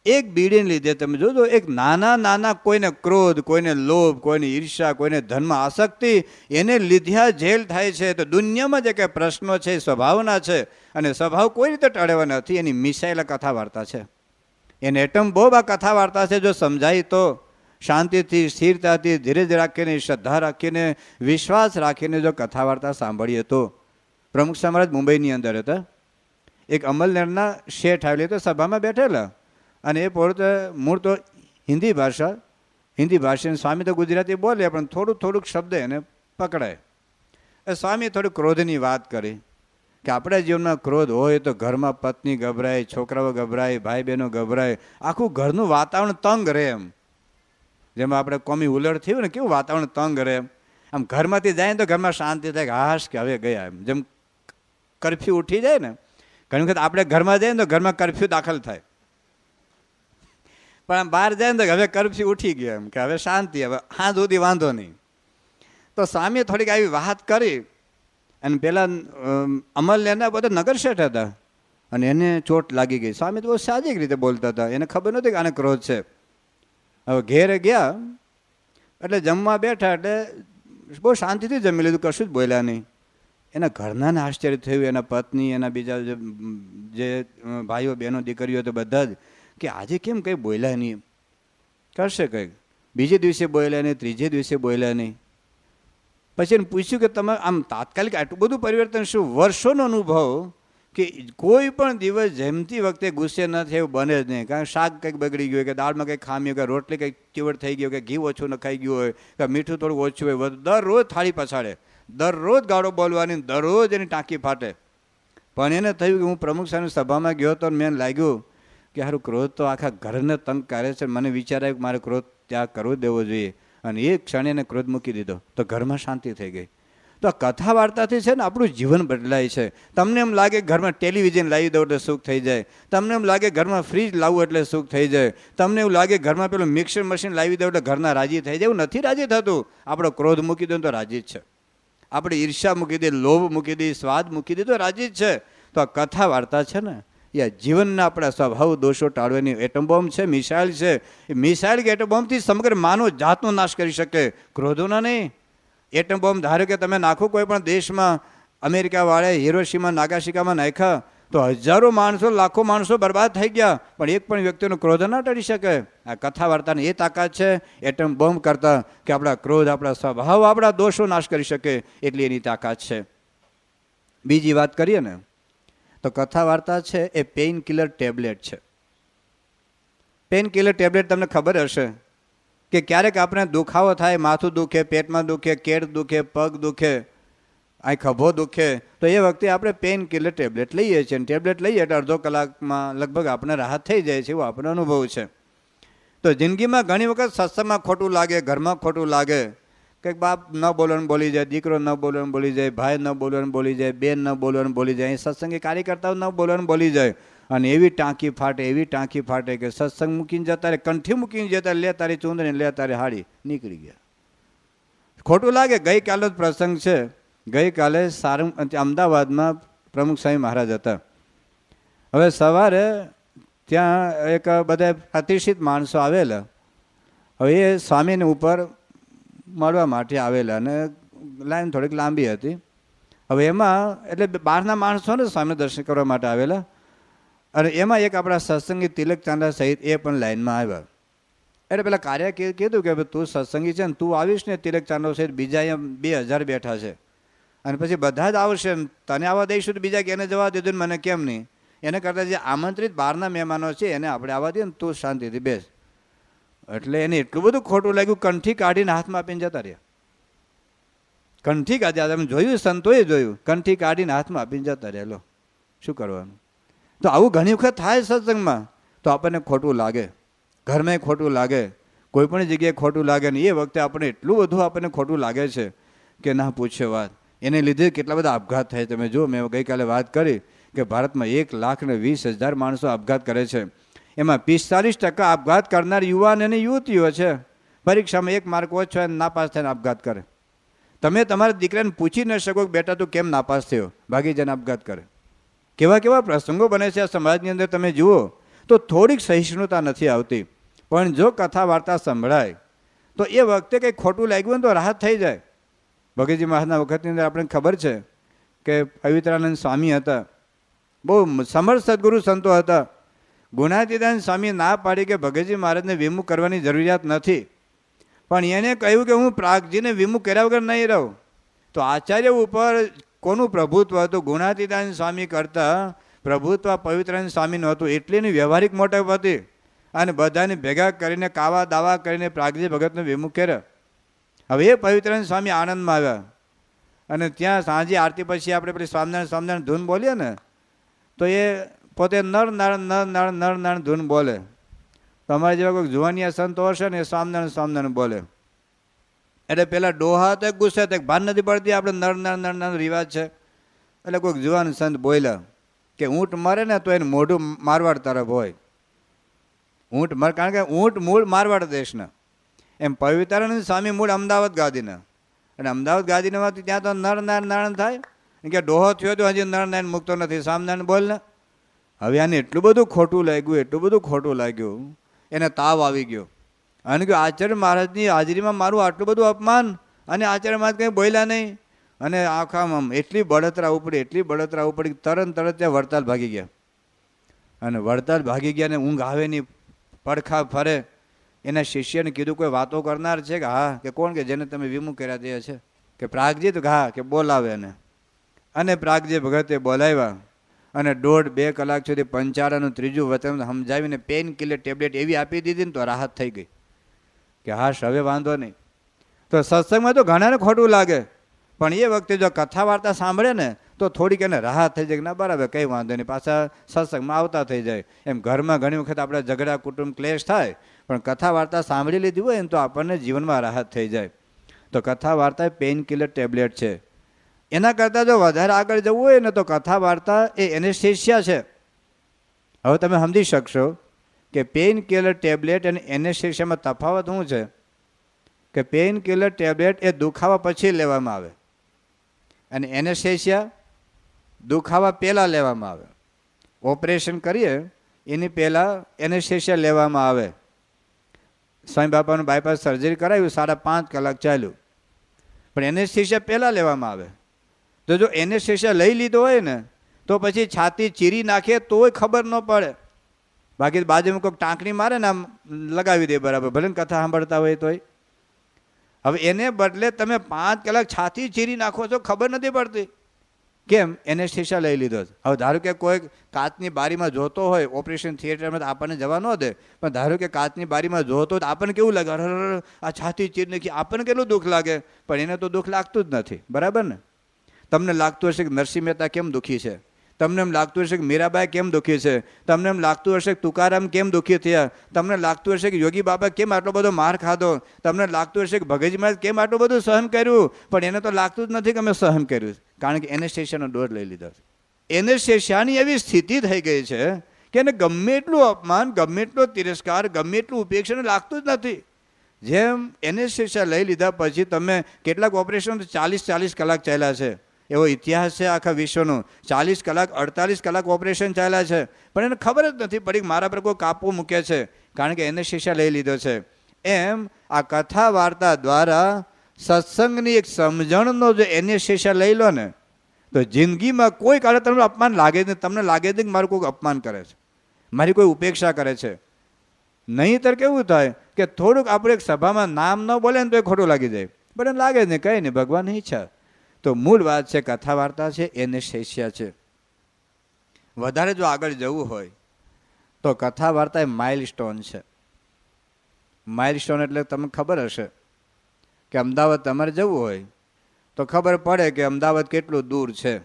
એક બીડીને લીધે તમે જોજો, એક નાના કોઈને ક્રોધ, કોઈને લોભ, કોઈને ઈર્ષા, કોઈને ધનમાં આસક્તિ, એને લીધ્યા જેલ થાય છે. તો દુનિયામાં જે કંઈ પ્રશ્નો છે એ સ્વભાવના છે, અને સ્વભાવ કોઈ રીતે ટળેવા નથી. એની મિસાઇલ કથા વાર્તા છે, એને એટમ બોમ્બ આ કથા વાર્તા છે. જો સમજાય તો શાંતિથી, સ્થિરતાથી, ધીરજ રાખીને, શ્રદ્ધા રાખીને, વિશ્વાસ રાખીને જો કથા વાર્તા સાંભળીએ તો. પ્રમુખ મહારાજ મુંબઈની અંદર હતા. એક અમલનેરના શેઠ આવેલી તો સભામાં બેઠેલા, અને એ પોતે મૂળ તો હિન્દી ભાષા, સ્વામી તો ગુજરાતી બોલે પણ થોડુંક શબ્દ એને પકડાય. એ સ્વામી થોડી ક્રોધની વાત કરી કે આપણા જીવનમાં ક્રોધ હોય તો ઘરમાં પત્ની ગભરાય, છોકરાઓ ગભરાય, ભાઈ બહેનો ગભરાય, આખું ઘરનું વાતાવરણ તંગ રહે. એમ જેમાં આપણે કોમી ઉલટ થયું ને, કેવું વાતાવરણ તંગ રહે. આમ ઘરમાંથી જાય ને તો ઘરમાં શાંતિ થાય, હાશ કે હવે ગયા. એમ જેમ કરફ્યુ ઉઠી જાય ને, ઘણી વખત આપણે ઘરમાં જઈએ ને તો ઘરમાં કરફ્યુ દાખલ થાય, પણ આમ બહાર જાય ને તો હવે કરફ્યુ ઉઠી ગયો, એમ કે હવે શાંતિ, હવે હાથ સુધી વાંધો નહીં. તો સ્વામીએ થોડીક આવી વાત કરી. અને પેલા અમલના બધા નગર શેઠ હતા અને એને ચોટ લાગી ગઈ. સ્વામી તો બહુ સાહજિક રીતે બોલતા હતા, એને ખબર નહોતી કે આને ક્રોધ છે. હવે ઘેરે ગયા એટલે જમવા બેઠા એટલે બહુ શાંતિથી જમી લીધું, કશું જ બોલ્યા નહીં. એના ઘરનાને આશ્ચર્ય થયું, એના પત્ની, એના બીજા જે ભાઈઓ બહેનો દીકરીઓ તો બધા જ, કે આજે કેમ કંઈ બોલ્યા નહીં, કરશે કંઈક. બીજે દિવસે બોલ્યા નહીં, ત્રીજે દિવસે બોલ્યા નહીં. પછી એને પૂછ્યું કે તમે આમ તાત્કાલિક આટલું બધું પરિવર્તન શું? વર્ષોનો અનુભવ કે કોઈ પણ દિવસ જમતી વખતે ગુસ્સે ન થાય એવું બને જ નહીં. કારણ કે શાક કંઈક બગડી ગયું હોય, કે દાળમાં કંઈક ખામી હોય, કે રોટલી કંઈક ચીવડ થઈ ગઈ હોય, કે ઘી ઓછું નખાઈ ગયું હોય, કે મીઠું થોડું ઓછું હોય, દરરોજ થાળી પછાડે, દરરોજ ગાળો બોલવાની, દરરોજ એની ટાંકી ફાટે. પણ એને થયું કે હું પ્રમુખ સાહેબની સભામાં ગયો હતો, મને લાગ્યું કે સારું ક્રોધ તો આખા ઘરને તંગ કરે છે. મને વિચાર આવ્યો કે મારે ક્રોધ ત્યાગ કરવો દેવો જોઈએ, અને એ ક્ષણે એને ક્રોધ મૂકી દીધો તો ઘરમાં શાંતિ થઈ ગઈ. તો આ કથા વાર્તાથી છે ને આપણું જીવન બદલાય છે. તમને એમ લાગે ઘરમાં ટેલિવિઝન લાવી દો એટલે સુખ થઈ જાય, તમને એમ લાગે ઘરમાં ફ્રીજ લાવવું એટલે સુખ થઈ જાય, તમને એવું લાગે ઘરમાં પેલું મિક્સર મશીન લાવી દો એટલે ઘરના રાજી થઈ જાય. એવું નથી રાજી થતું. આપણો ક્રોધ મૂકી દો તો રાજી જ છે, આપણે ઈર્ષા મૂકી દે, લોભ મૂકી દે, સ્વાદ મૂકી દે તો રાજી જ છે. તો આ કથા વાર્તા છે ને એ જીવનના આપણા સ્વભાવ દોષો ટાળવાની એટમ બોમ્બ છે, મિસાઇલ છે. એ મિસાઇલ કે એટમ બોમ્બથી સમગ્ર માનવ જાતનો નાશ કરી શકે, ક્રોધોના નહીં. એટમ બોમ્બ ધારો કે તમે નાખો કોઈ પણ દેશમાં, અમેરિકાવાળાએ હિરોશીમા નાગાસાકીમાં નાખ્યા તો હજારો માણસો, લાખો માણસો બરબાદ થઈ ગયા, પણ એક પણ વ્યક્તિનો ક્રોધ ના ટળી શકે. આ કથા વાર્તાની એ તાકાત છે એટમ બોમ્બ કરતાં, કે આપણા ક્રોધ, આપણા સ્વભાવ, આપણા દોષો નાશ કરી શકે એટલી એની તાકાત છે. બીજી વાત કરીએ ને તો કથા વાર્તા છે એ પેઇન કિલર ટેબ્લેટ છે. પેઇન કિલર ટેબ્લેટ તમને ખબર હશે કે ક્યારેક આપણે દુખાવો થાય, માથું દુખે, પેટમાં દુખે, કેડ દુખે, પગ દુખે, આ ખભો દુખે, તો એ વખતે આપણે પેઇન કિલર ટેબ્લેટ લઈએ છીએ. ટેબ્લેટ લઈએ એટલે અડધો કલાકમાં લગભગ આપણે રાહત થઈ જાય છે, એવો આપણો અનુભવ છે. તો જિંદગીમાં ઘણી વખત સત્સંગમાં ખોટું લાગે, ઘરમાં ખોટું લાગે, કંઈક બાપ ન બોલવાનું બોલી જાય, દીકરો ન બોલવાનું બોલી જાય, ભાઈ ન બોલવાનું બોલી જાય, બેન ન બોલવાનું બોલી જાય, સત્સંગી કાર્યકર્તાઓ ન બોલવાનું બોલી જાય, અને એવી ટાંકી ફાટે, એવી ટાંકી ફાટે કે સત્સંગ મૂકીને જતા, કંઠી મૂકીને જતા, લે તારી ચૂંદડી, લે તારી હાડી, નીકળી ગયા. ખોટું લાગે. ગઈકાલે જ પ્રસંગ છે. ગઈકાલે અમદાવાદમાં પ્રમુખ સ્વામી મહારાજ હતા. હવે સવારે ત્યાં એક બધા પ્રતિષ્ઠિત માણસો આવેલા. હવે એ સ્વામીને ઉપર મળવા માટે આવેલા, અને લાઈન થોડીક લાંબી હતી. હવે એમાં એટલે બહારના માણસો ને સ્વામી દર્શન કરવા માટે આવેલા, અને એમાં એક આપણા સત્સંગી તિલક ચાંદા સહિત એ પણ લાઈનમાં આવ્યા. એટલે પેલા કાર્ય કીધું કે તું સત્સંગી છે ને, તું આવીશ ને તિલક ચાંદો સહિત, બીજા અહીંયા 2000 બેઠા છે, અને પછી બધા જ આવશે, તને આવવા દઈશું તો બીજા કેને જવા દીધું ને મને કેમ નહીં? એને કરતાં જે આમંત્રિત બહારના મહેમાનો છે એને આપણે આવવા દઈએ ને, તું શાંતિથી બેસ. એટલે એને એટલું બધું ખોટું લાગ્યું, કંઠી કાઢીને હાથમાં આપીને જતા રહ્યા. કંઠી કાઢી, તમે જોયું, સંતોએ જોયું, કંઠી કાઢીને હાથમાં આપીને જતા રહ્યા. લો શું કરવાનું? તો આવું ઘણી વખત થાય સત્સંગમાં, તો આપણને ખોટું લાગે, ઘરમાં ખોટું લાગે, કોઈ પણ જગ્યાએ ખોટું લાગે ને એ વખતે આપણે એટલું બધું આપણને ખોટું લાગે છે કે ના પૂછ્યો વાત. એને લીધે કેટલા બધા આપઘાત થાય. તમે જો, મેં ગઈકાલે વાત કરી કે ભારતમાં 1,20,000 માણસો આપઘાત કરે છે. એમાં 45% આપઘાત કરનાર યુવાન અને યુવતીઓ છે. પરીક્ષામાં 1 માર્ક ઓછો અને નાપાસ થઈને આપઘાત કરે. તમે તમારા દીકરાને પૂછી ન શકો કે બેટા તું કેમ નાપાસ થયો, ભાગી જઈને આપઘાત કરે. કેવા કેવા પ્રસંગો બને છે આ સમાજની અંદર. તમે જુઓ તો થોડીક સહિષ્ણુતા નથી આવતી. પણ જો કથા વાર્તા સંભળાય તો એ વખતે કંઈ ખોટું લાગ્યું હોય તો રાહત થઈ જાય. ભગતજી મહારાજના વખતની અંદર આપણને ખબર છે કે પવિત્રાનંદ સ્વામી હતા, બહુ સમર્થ સદગુરુ સંતો હતા. ગુણાતીતાનંદ સ્વામી ના પાડી કે ભગતજી મહારાજને વિમુખ કરવાની જરૂરિયાત નથી, પણ એને કહ્યું કે હું પ્રાગજીને વિમુખ કર્યા વગર નહીં રહું. તો આચાર્ય ઉપર કોનું પ્રભુત્વ હતું? ગુણાતીતાનંદ સ્વામી કરતાં પ્રભુત્વ પવિત્રાનંદ સ્વામીનું હતું. એટલી એની વ્યવહારિક મોટપ હતી, અને બધાને ભેગા કરીને કાવા દાવા કરીને પ્રાગજી ભગતને વિમુખ કર્યા. હવે એ પવિત્રાનંદ સ્વામી આણંદમાં આવ્યા, અને ત્યાં સાંજે આરતી પછી આપણે પેલી સ્વામિનારાયણ ધૂન બોલીએ ને, તો એ પોતે નર નારાયણ ધૂન બોલે. તો અમારા જેવા કોઈ જુવાનિયા સંતો હશે ને એ સ્વામિનારાયણ બોલે. એટલે પેલા ડોહા તો ગુસ્સે તો ભાન નથી પડતી, આપણે નર નારાયણ રિવાજ છે. એટલે કોઈક જુવાન સંત બોલ્યા કે ઊંટ મરે ને તો એને મોઢું મારવાડ તરફ હોય. ઊંટ મરે, કારણ કે ઊંટ મૂળ મારવાડ દેશના. એમ પવિત્રાનંદ સ્વામી મૂળ અમદાવાદ ગાદીના, અને અમદાવાદ ગાદીનામાંથી ત્યાં તો નર નારાયણ થાય કે ડોહો થયો તો હજી નર નારાયણ મૂકતો નથી, સ્વામિનારાયણ બોલ ને. હવે આને એટલું બધું ખોટું લાગ્યું, એટલું બધું ખોટું લાગ્યું, એને તાવ આવી ગયો. અને કે આચાર્ય મહારાજની હાજરીમાં મારું આટલું બધું અપમાન, અને આચાર્ય મહારાજ કંઈ બોલ્યા નહીં. અને આખામાં એટલી બળતરા ઉપડી, એટલી બળતરા ઉપડી, તરત ત્યાં વડતાલ ભાગી ગયા. અને વડતાલ ભાગી ગયા ને ઊંઘ આવે નહીં, પડખા ફરે. એના શિષ્યને કીધું કોઈ વાતો કરનાર છે કે? હા. કે કોણ? કે જેને તમે વિમુખ કર્યા તે છે. કે પ્રાગજી? તો હા. કે બોલાવે એને. અને પ્રાગજી ભગતે બોલાવ્યા. અને 1.5-2 કલાક સુધી પંચારાનું ત્રીજું વચન સમજાવીને પેઇન કિલર ટેબ્લેટ એવી આપી દીધી ને તો રાહત થઈ ગઈ કે હાશ હવે વાંધો નહીં. તો સત્સંગમાં તો ઘણાને ખોટું લાગે, પણ એ વખતે જો કથા વાર્તા સાંભળે ને તો થોડીક એને રાહત થઈ જાય કે ના બરાબર કંઈ વાંધો નહીં, પાછા સત્સંગમાં આવતા થઈ જાય. એમ ઘરમાં ઘણી વખત આપણે ઝઘડા કુટુંબ ક્લેશ થાય, પણ કથા વાર્તા સાંભળી લીધી હોય ને તો આપણને જીવનમાં રાહત થઈ જાય. તો કથા વાર્તા પેઇન કિલર ટેબ્લેટ છે. એના કરતાં જો વધારે આગળ જવું હોય ને તો કથા વાર્તા એ એનેસ્થેસિયા છે. હવે તમે સમજી શકશો કે પેઇન કિલર ટેબ્લેટ અને એનેસ્થેસિયામાં તફાવત શું છે. કે પેઇન કિલર ટેબ્લેટ એ દુખાવા પછી લેવામાં આવે અને એનેસ્થેસિયા દુખાવા પહેલાં લેવામાં આવે. ઓપરેશન કરીએ એની પહેલાં એનેસ્થેસિયા લેવામાં આવે. સ્વામી બાપાનું બાયપાસ સર્જરી કરાવ્યું, 5.5 કલાક ચાલ્યું, પણ એનેસ્થેસિયા પહેલાં લેવામાં આવે. તો જો એનેસ્થેસિયા લઈ લીધો હોય ને તો પછી છાતી ચીરી નાખે તોય ખબર ન પડે. બાકી બાજુમાં કોઈક ટાંકણી મારે ને આમ લગાવી દે બરાબર, ભલે કથા સાંભળતા હોય તોય. હવે એને બદલે તમે 5 કલાક છાતી ચીરી નાખો છો, ખબર નથી પડતી. કેમ? એનેસ્થેસિયા લઈ લીધો. હવે ધારો કે કોઈ કાચની બારીમાં જોતો હોય, ઓપરેશન થિયેટરમાં આપણને જવા ન દે, પણ ધારો કે કાચની બારીમાં જોતો હોય તો આપણને કેવું લાગે, અરે આ છાતી ચીર નાખી, આપણને કેટલું દુઃખ લાગે. પણ એને તો દુઃખ લાગતું જ નથી, બરાબર ને? તમને લાગતું હશે કે નરસિંહ મહેતા કેમ દુઃખી છે, તમને એમ લાગતું હશે કે મીરાબાઈ કેમ દુઃખી છે, તમને એમ લાગતું હશે કે તુકારામ કેમ દુઃખી થયા, તમને લાગતું હશે કે યોગી બાબા કેમ આટલો બધો માર ખાધો, તમને લાગતું હશે કે ભગતજી મહારાજ કેમ આટલું બધું સહન કર્યું. પણ એને તો લાગતું જ નથી કે અમે સહન કર્યું, કારણ કે એનેસ્થેસિયાનો ડોઝ લઈ લીધો. એનેસ્થેસિયાની એવી સ્થિતિ થઈ ગઈ છે કે એને ગમે એટલું અપમાન, ગમે એટલો તિરસ્કાર, ગમે એટલું ઉપેક્ષાને લાગતું જ નથી. જેમ એનેસ્થેસિયા લઈ લીધા પછી તમે કેટલાક ઓપરેશન 40 કલાક ચાલ્યા છે, એવો ઇતિહાસ છે આખા વિશ્વનો. 40 કલાક 48 કલાક ઓપરેશન ચાલ્યા છે, પણ એને ખબર જ નથી પડી મારા પર કોઈ કાપો મૂકે છે, કારણ કે એનેસ્થેસિયા લઈ લીધો છે. એમ આ કથા વાર્તા દ્વારા સત્સંગની એક સમજણનો જો એનેસ્થેસિયા લઈ લો ને તો જિંદગીમાં કોઈ કાળે તમને અપમાન લાગે નહીં. તમને લાગે નહીં કે મારું કોઈ અપમાન કરે છે, મારી કોઈ ઉપેક્ષા કરે છે. નહીંતર કેવું થાય કે થોડુંક આપણે એક સભામાં નામ ન બોલે ને તો એ ખોટું લાગી જાય, પણ એને લાગે નહીં, કંઈ નહીં, ભગવાનની ઈચ્છા. તો મૂળ વાત છે કથા વાર્તા છે, એનેસ્થેસિયા છે. વધારે જો આગળ જવું હોય તો કથા વાર્તા એ માઇલસ્ટોન છે. માઇલસ્ટોન એટલે તમને ખબર હશે કે અમદાવાદ તમારે જવું હોય તો ખબર પડે કે અમદાવાદ કેટલું દૂર છે.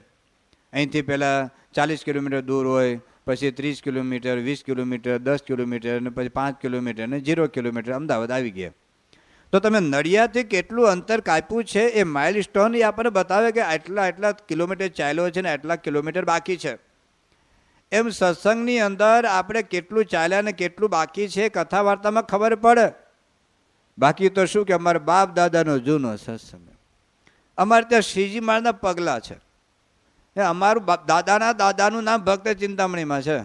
અહીંથી પહેલાં 40 કિલોમીટર દૂર હોય, પછી 30 કિલોમીટર, 20 કિલોમીટર, 10 કિલોમીટર, અને પછી 5 કિલોમીટર અને 0 કિલોમીટર અમદાવાદ આવી ગયા. તો તમે નડિયાદથી કેટલું અંતર કાપ્યું છે એ માઇલસ્ટોન એ આપણને બતાવે કે આટલા કિલોમીટર ચાલ્યો છે ને આટલા કિલોમીટર બાકી છે. એમ સત્સંગની અંદર આપણે કેટલું ચાલ્યા ને કેટલું બાકી છે કથા વાર્તામાં ખબર પડે. બાકી તો શું કે અમારા બાપ દાદાનો જૂનો સત્સંગ, અમારે ત્યાં શ્રીજી મહારાજના પગલાં છે. એ અમારું દાદાનું નામ ભક્ત ચિંતામણીમાં છે.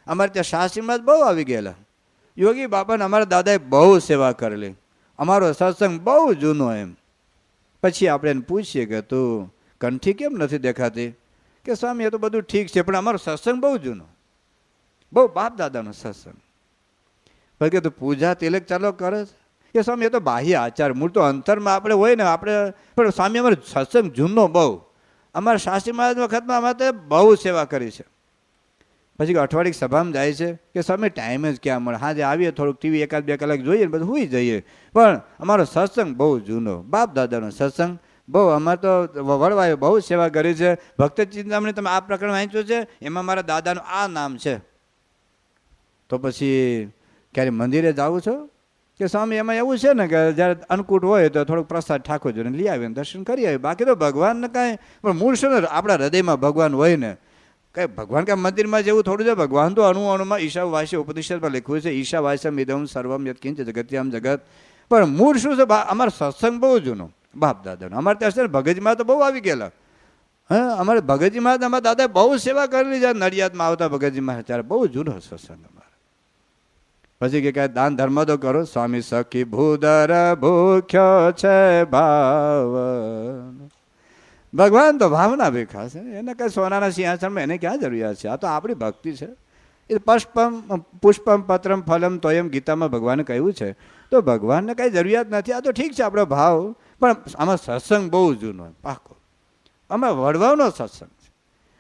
અમારે ત્યાં શાસ્ત્રી મહારાજ બહુ આવી ગયેલા, યોગી બાપાને અમારા દાદાએ બહુ સેવા કરેલી, અમારો સત્સંગ બહુ જૂનો. એમ પછી આપણે એને પૂછીએ કે તું કંઠી કેમ નથી દેખાતી, કે સ્વામી એ તો બધું ઠીક છે પણ અમારો સત્સંગ બહુ જૂનો, બહુ બાપ દાદાનો સત્સંગ. પછી કે તું પૂજા તિલક ચાલો કરે છે, કે સ્વામી એ તો બાહ્ય આચાર, મૂળ તો અંતરમાં આપણે હોય ને આપણે, પણ સ્વામી અમારો સત્સંગ જૂનો બહુ, અમારા શાસ્ત્રી મહારાજ વખતમાં અમારે બહુ સેવા કરી છે. પછી અઠવાડિયે સભામાં જાય છે કે સ્વામી ટાઈમ જ ક્યાં મળે, હાજે આવીએ થોડુંક ટીવી 1-2 કલાક જોઈએ ને પછી સુઈ જઈએ, પણ અમારો સત્સંગ બહુ જૂનો, બાપ દાદાનો સત્સંગ બહુ, અમારે તો વડવાએ બહુ સેવા કરી છે. ભક્ત ચિંતામણી તમે આ પ્રકરણ વાંચ્યું છે, એમાં મારા દાદાનું આ નામ છે. તો પછી ક્યારે મંદિરે જાવું છો, કે સ્વામી એમાં એવું છે ને કે જ્યારે અન્નકૂટ હોય તો થોડુંક પ્રસાદ ઠાકોરજીને લઈ આવીને દર્શન કરી આવે, બાકી તો ભગવાનને કાંઈ, પણ મૂળ છે ને આપણા હૃદયમાં ભગવાન હોય ને, કંઈ ભગવાન કાંઈ મંદિરમાં જેવું થોડું છે. ભગવાન તો અણુમાં ઈશાવાસ્ય ઉપનિષદમાં લખ્યું છે, ઈશાવાસ્યમ ઇદમ સર્વમ યત્કિંચ જગત્યામ જગત. પણ મૂળ શું છે, અમારો સત્સંગ બહુ જૂનો બાપ દાદાનો. અમારે ત્યાં છે ને ભગતજીમાં તો બહુ આવી ગયેલા. હા, અમારે ભગતજીમાં અમારા દાદાએ બહુ સેવા કરેલી છે. નડિયાદમાં આવતા ભગતજીમાં ત્યારે બહુ જૂનો સત્સંગ અમારે. પછી કે કાંઈ દાન ધર્મ તો કરો, સ્વામી સખી ભૂદર ભૂખ્યો છે ભાવ. ભગવાન તો ભાવના ભીખા છે, એને કંઈ સોનાના સિંહાસનમાં એને ક્યાં જરૂરિયાત છે. આ તો આપણી ભક્તિ છે. એ પુષ્પમ પત્રમ ફલમ તો એમ ગીતામાં ભગવાને કહ્યું છે. તો ભગવાનને કાંઈ જરૂરિયાત નથી. આ તો ઠીક છે આપણો ભાવ, પણ આમાં સત્સંગ બહુ જૂનો પાકો, આમાં વડવાનો સત્સંગ છે.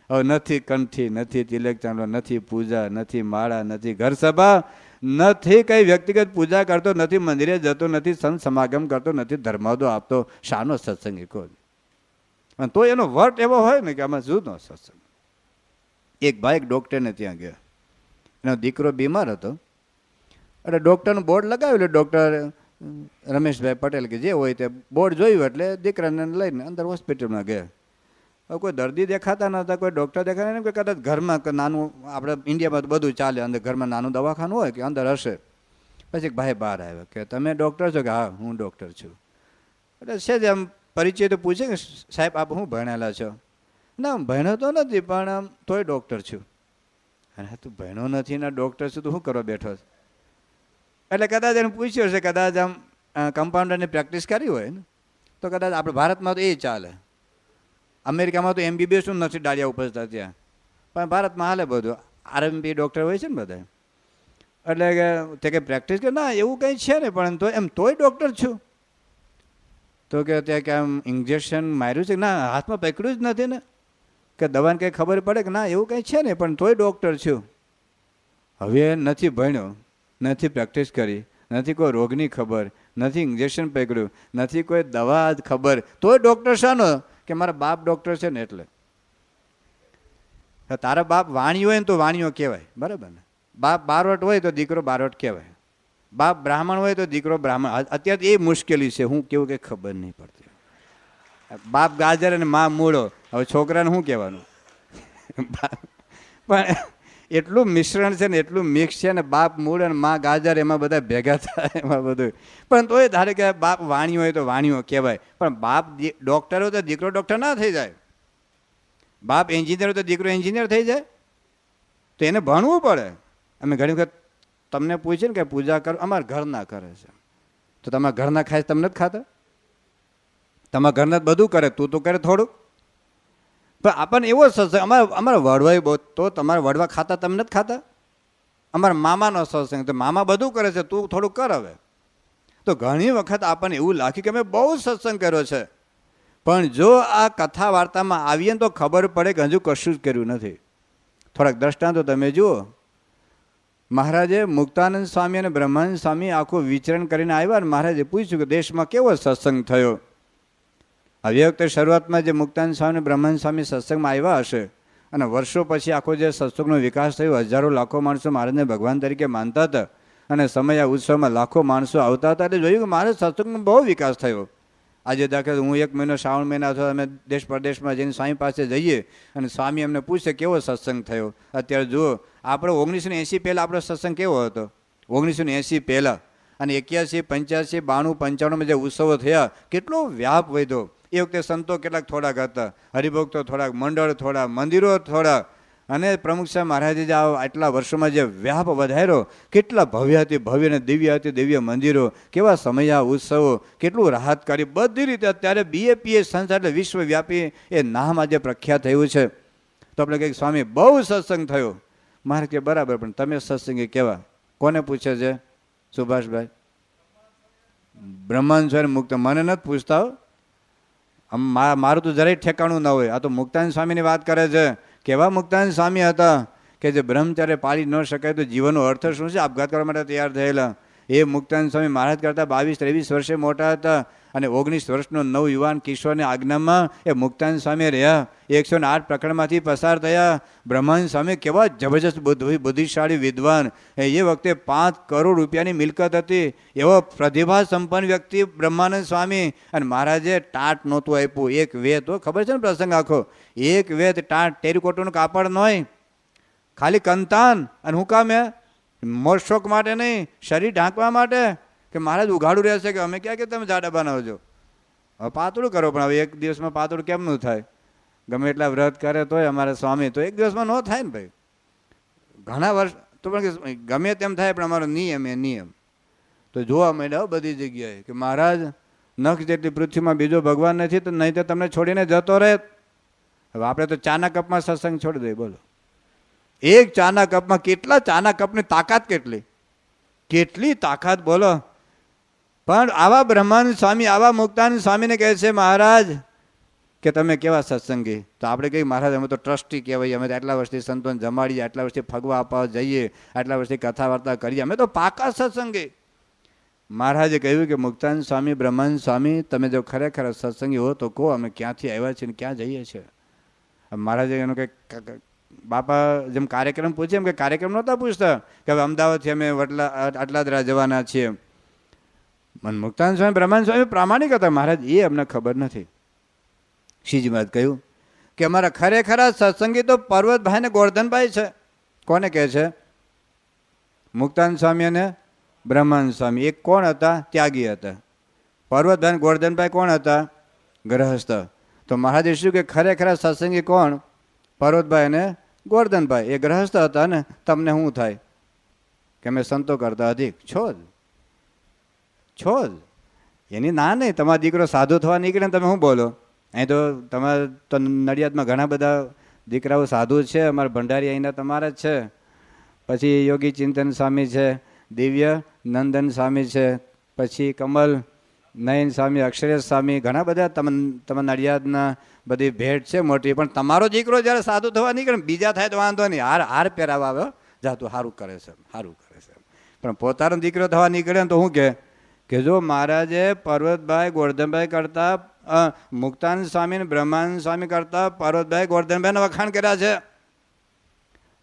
હવે નથી કંઠી, નથી તિલક ચાંદલો, નથી પૂજા, નથી માળા, નથી ઘર સભા, નથી કઈ વ્યક્તિગત પૂજા કરતો, નથી મંદિરે જતો, નથી સંત સમાગમ કરતો, નથી ધર્માદો આપતો, શાનો સત્સંગ એકો. અને તો એનો વર્ટ એવો હોય ને કે આમાં જુદો સત્સંગ. એક ભાઈ એક ડૉક્ટરને ત્યાં ગયા, એનો દીકરો બીમાર હતો, એટલે ડૉક્ટરનું બોર્ડ લગાવ્યું. એટલે ડૉક્ટર રમેશભાઈ પટેલ કે જે હોય તે બોર્ડ જોયું એટલે દીકરાને લઈને અંદર હોસ્પિટલમાં ગયા. હવે કોઈ દર્દી દેખાતા નહોતા, કોઈ ડૉક્ટર દેખાતા નહીં, કે કદાચ ઘરમાં નાનું, આપણે ઇન્ડિયામાં તો બધું ચાલે, અંદર ઘરમાં નાનું દવાખાનું હોય કે અંદર હશે. પછી ભાઈ બહાર આવ્યો કે તમે ડૉક્ટર છો? કે હા હું ડૉક્ટર છું. એટલે છે જ આમ પરિચય તો પૂછે કે સાહેબ આપ હું ભણેલા છો? ના ભણ્યો તો નથી પણ આમ તોય ડૉક્ટર છું. અને તું ભણ્યો નથી ને ડૉક્ટર છું તો શું કરવા બેઠો છે? એટલે કદાચ એને પૂછ્યું હશે, કદાચ આમ કમ્પાઉન્ડરની પ્રેક્ટિસ કરી હોય ને તો કદાચ આપણે ભારતમાં તો એ ચાલે. અમેરિકામાં તો MBBS નથી ડાળિયા ઉપજતા ત્યાં, પણ ભારતમાં હાલે બધું. RMB ડૉક્ટર હોય છે ને બધા. એટલે કે તે કંઈ પ્રેક્ટિસ કે ના એવું કંઈ છે ને, પણ તો એમ તોય ડૉક્ટર છું. તો કે ત્યાં કે આમ ઇન્જેક્શન માર્યું છે? ના હાથમાં પકડ્યું જ નથી ને. કે દવાને કંઈ ખબર પડે કે ના એવું કંઈ છે ને, પણ તોય ડૉક્ટર છું. હવે નથી ભણ્યો, નથી પ્રેક્ટિસ કરી, નથી કોઈ રોગની ખબર, નથી ઇન્જેક્શન પકડ્યું, નથી કોઈ દવા જ ખબર, તોય ડૉક્ટર શાનો? કે મારા બાપ ડૉક્ટર છે ને એટલે. તારા બાપ વાણિયો હોય ને તો વાણિયો કહેવાય, બરાબર ને? બાપ બારોટ હોય તો દીકરો બારોટ કહેવાય, બાપ બ્રાહ્મણ હોય તો દીકરો બ્રાહ્મણ. અત્યારે એ મુશ્કેલી છે, હું કેવું કંઈ ખબર નહીં પડતી. બાપ ગાજર અને મા મૂળો, હવે છોકરાને શું કહેવાનું? પણ એટલું મિશ્રણ છે ને, એટલું મિક્સ છે ને, બાપ મૂળ અને મા ગાજર એમાં બધા ભેગા થાય એમાં બધું. પણ તોય ધારે કે બાપ વાણિયો હોય તો વાણિયો કહેવાય, પણ બાપ ડૉક્ટર હોય તો દીકરો ડૉક્ટર ના થઈ જાય. બાપ એન્જિનિયર હોય તો દીકરો એન્જિનિયર થઈ જાય. તો એને ભણવું પડે. અમે ઘણી વખત તમને પૂછીએ ને કે પૂજા કરો, અમારા ઘરના કરે છે, તો તમારા ઘરના ખાય તમને જ ખાતા? તમારા ઘરના જ બધું કરે, તું તો કરે થોડુંક. પણ આપણને એવો સત્સંગ, અમારા વડવાય બહુ, તો તમારા વડવા ખાતા તમને જ ખાતા? અમારા મામાનો સત્સંગ, તો મામા બધું કરે છે, તું થોડુંક કર. હવે તો ઘણી વખત આપણને એવું લાગે કે અમે બહુ સત્સંગ કર્યો છે, પણ જો આ કથા વાર્તામાં આવીએ ને તો ખબર પડે કે હજુ કશું જ કર્યું નથી. થોડાક દ્રષ્ટાંતો તમે જુઓ. મહારાજે મુક્તાનંદ સ્વામી અને બ્રહ્માનંદ સ્વામી આખું વિચરણ કરીને આવ્યા, અને મહારાજે પૂછ્યું કે દેશમાં કેવો સત્સંગ થયો. આવી વખતે શરૂઆતમાં જે મુક્તાનંદ સ્વામી અને બ્રહ્માનંદ સ્વામી સત્સંગમાં આવ્યા હશે, અને વર્ષો પછી આખો જે સત્સંગનો વિકાસ થયો, હજારો લાખો માણસો મહારાજને ભગવાન તરીકે માનતા હતા, અને સમય આ ઉત્સવમાં લાખો માણસો આવતા હતા. એટલે જોયું કે મહારાજ સત્સંગનો બહુ વિકાસ થયો. આજે દાખલા હું 1 મહિનો શ્રાવણ મહિના થયો, અમે દેશ પરદેશમાં જઈને સ્વામી પાસે જઈએ અને સ્વામી અમને પૂછે કેવો સત્સંગ થયો. અત્યારે જુઓ, આપણે 1980 પહેલાં આપણો સત્સંગ કેવો હતો? 1980 પહેલાં, અને 81, 85, 92, 95 જે ઉત્સવો થયા, કેટલો વ્યાપ વધ્યો. એ વખતે સંતો કેટલાક થોડાક હતા, હરિભક્તો થોડાક, મંડળ થોડા, મંદિરો થોડા, અને પ્રમુખ સાહેબ મહારાજે જે આટલા વર્ષોમાં જે વ્યાપ વધાર્યો, કેટલા ભવ્ય હતી ભવ્ય અને દિવ્ય હતી દિવ્ય મંદિરો, કેવા સમયા ઉત્સવો, કેટલું રાહત કરી બધી રીતે. અત્યારે BAPS સંસ્થા એટલે વિશ્વવ્યાપી એ નામ આજે પ્રખ્યાત થયું છે. તો આપણે કંઈક સ્વામી બહુ સત્સંગ થયો. મારે કે બરાબર, પણ તમે સત્સંગી કેવા? કોને પૂછે છે સુભાષભાઈ? બ્રહ્માંડ સ્વામી મુક્ત મને નથી પૂછતા. મારું તો જરાય ઠેકાણું ન હોય. આ તો મુક્તાનંદ સ્વામીની વાત કરે છે. કેવા મુક્તાનંદ સ્વામી હતા કે જે બ્રહ્મચર્ય પાળી ન શકાય તો જીવનનો અર્થ શું છે? આપઘાત કરવા માટે તૈયાર થયેલા. એ મુક્તાનંદ સ્વામી મહારાજ કરતાં 22-23 વર્ષે મોટા હતા, અને 19 વર્ષનો નવયુવાન કિશોરની આજ્ઞામાં એ મુક્તાનંદ સ્વામી રહ્યા. 108 પ્રકરણમાંથી પસાર થયા. બ્રહ્માનંદ સ્વામી કેવા જબરજસ્ત બુદ્ધિશાળી વિદ્વાન. એ વખતે 5 કરોડ રૂપિયાની મિલકત હતી. એવો પ્રતિભા સંપન્ન વ્યક્તિ બ્રહ્માનંદ સ્વામી. અને મહારાજે ટાટ નહોતું આપ્યું. એક વેત, ખબર છે ને પ્રસંગ આખો? એક વેત ટાટ, ટેરીકોટનું કાપડ ન હોય, ખાલી કંતાન. અને હું કામ મોજ શોખ માટે નહીં, શરીર ઢાંકવા માટે, કે મહારાજ ઉઘાડું રહેશે કે અમે ક્યાં કે તમે જાડા બનાવજો. હવે પાતળું કરો, પણ હવે એક દિવસમાં પાતળું કેમનું થાય? ગમે એટલા વ્રત કરે તોય અમારા સ્વામી તો એક દિવસમાં ન થાય ને ભાઈ. ઘણા વર્ષ તો પણ ગમે તેમ થાય, પણ અમારો નિયમ એ નિયમ. તો જોવા માંડ્યા બધી જગ્યાએ કે મહારાજ નખ જેટલી પૃથ્વીમાં બીજો ભગવાન નથી, તો નહીં તો તમને છોડીને જતો રહે. હવે આપણે તો ચાના કપમાં સત્સંગ છોડી દઈએ. બોલો, એક ચાના કપમાં કેટલા ચાના કપની તાકાત, કેટલી તાકાત, બોલો. પણ આવા બ્રહ્માનંદ સ્વામી, આવા મુક્તાનંદ સ્વામીને કહે છે મહારાજ કે તમે કેવા સત્સંગી? તો આપણે કહીએ મહારાજ અમે તો ટ્રસ્ટી કહેવાય, અમે તો આટલા વર્ષથી સંતોને જમાડીએ, આટલા વર્ષથી ફગવા આપવા જઈએ, આટલા વર્ષથી કથા વાર્તા કરીએ, અમે તો પાકા સત્સંગી. મહારાજે કહ્યું કે મુક્તાનંદ સ્વામી, બ્રહ્માનંદ સ્વામી, તમે જો ખરેખર સત્સંગી હો તો કહો અમે ક્યાંથી આવ્યા છીએ ને ક્યાં જઈએ છીએ. મહારાજે એનું કંઈક બાપા જેમ કાર્યક્રમ પૂછે એમ કે કાર્યક્રમ નહોતા પૂછતા કે હવે અમદાવાદથી અમે આટલાદરા જવાના છીએ. મને મુક્તાનંદ સ્વામી, બ્રહ્માનંદ સ્વામી પ્રામાણિક હતા. મહારાજ એ અમને ખબર નથી. શ્રીજી મહારાજ કહ્યું કે અમારા ખરેખર સત્સંગી તો પર્વતભાઈ ને ગોરધનભાઈ છે. કોને કહે છે? મુક્તાનંદ સ્વામી અને બ્રહ્માનંદ સ્વામી. એક કોણ હતા? ત્યાગી હતા. પર્વતભાઈ ગોરધનભાઈ કોણ હતા? ગ્રહસ્થ. તો મહારાજે શું કે ખરેખર સત્સંગી કોણ? પર્વતભાઈ અને ગોરધનભાઈ. એ ગ્રહસ્થ હતા ને. તમને શું થાય કે અમે સંતો કરતા અધિક છો જ. એની ના નહીં. તમારો દીકરો સાધુ થવા નીકળે ને તમે શું બોલો? અહીં તો તમારે તો નડિયાદમાં ઘણા બધા દીકરાઓ સાધુ છે. અમારા ભંડારી અહીંના તમારા જ છે. પછી યોગી ચિંતન સ્વામી છે, દિવ્ય નંદન સ્વામી છે, પછી કમલ નયન સ્વામી, અક્ષરેશ સ્વામી, ઘણા બધા તમે નડિયાદના બધી ભેટ છે મોટી. પણ તમારો દીકરો જ્યારે સાધુ થવા નીકળે, બીજા થાય તો વાંધો નહીં, હાર પહેરાવા આવ્યો જાતું સારું કરે છે. પણ પોતાનો દીકરો થવા નીકળે ને તો શું કે જો મહારાજે પર્વતભાઈ ગોરધનભાઈ કરતા, મુક્તાનંદ સ્વામી ને બ્રહ્માનંદ સ્વામી કરતા પર્વતભાઈ ગોરધનભાઈને વખાણ કર્યા છે.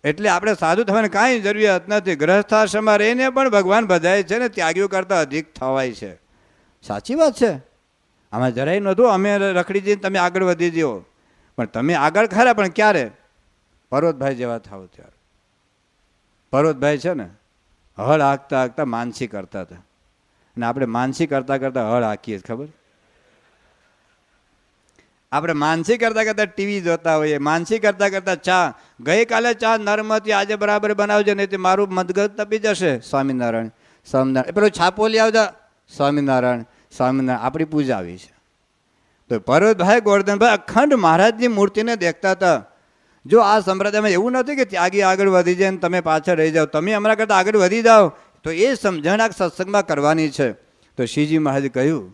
એટલે આપણે સાધુ થવાની કાંઈ જરૂરિયાત નથી. ગ્રહસ્થાશ્રમમાં રહીને પણ ભગવાન બધાય છે ને ત્યાગીઓ કરતા અધિક થવાય છે. સાચી વાત છે. આમાં જરાય નહોતું અમે રખડી જઈને તમે આગળ વધી જઓ. પણ તમે આગળ ખરા, પણ ક્યારે? પર્વતભાઈ જેવા થાવ ત્યારે. પર્વતભાઈ છે ને હળ હાંકતા હાંકતા માનસી કરતા હતા. અને આપણે માનસી કરતા કરતા હળ હાંકીએ. ખબર? આપણે માનસી કરતા કરતા ટીવી જોતા હોઈએ, માનસી કરતા કરતા ચા. ગઈકાલે ચા નરમતી, આજે બરાબર બનાવજો, નહીં મારું મદગત તપી જશે. સ્વામિનારાયણ સ્વામિનારાયણ. પેલો છાપો લઈ આવતા. સ્વામિનારાયણ સ્વામિનારાયણ. આપણી પૂજા આવી છે. તો પર્વતભાઈ ગોરધનભાઈ અખંડ મહારાજની મૂર્તિને દેખતા હતા. જો આ સંપ્રદાયમાં એવું નથી કે ત્યાગી આગળ વધી જાય ને તમે પાછળ રહી જાઓ. તમે અમારા કરતાં આગળ વધી જાઓ. તો એ સમજણ આ સત્સંગમાં કરવાની છે. તો શ્રીજી મહારાજે કહ્યું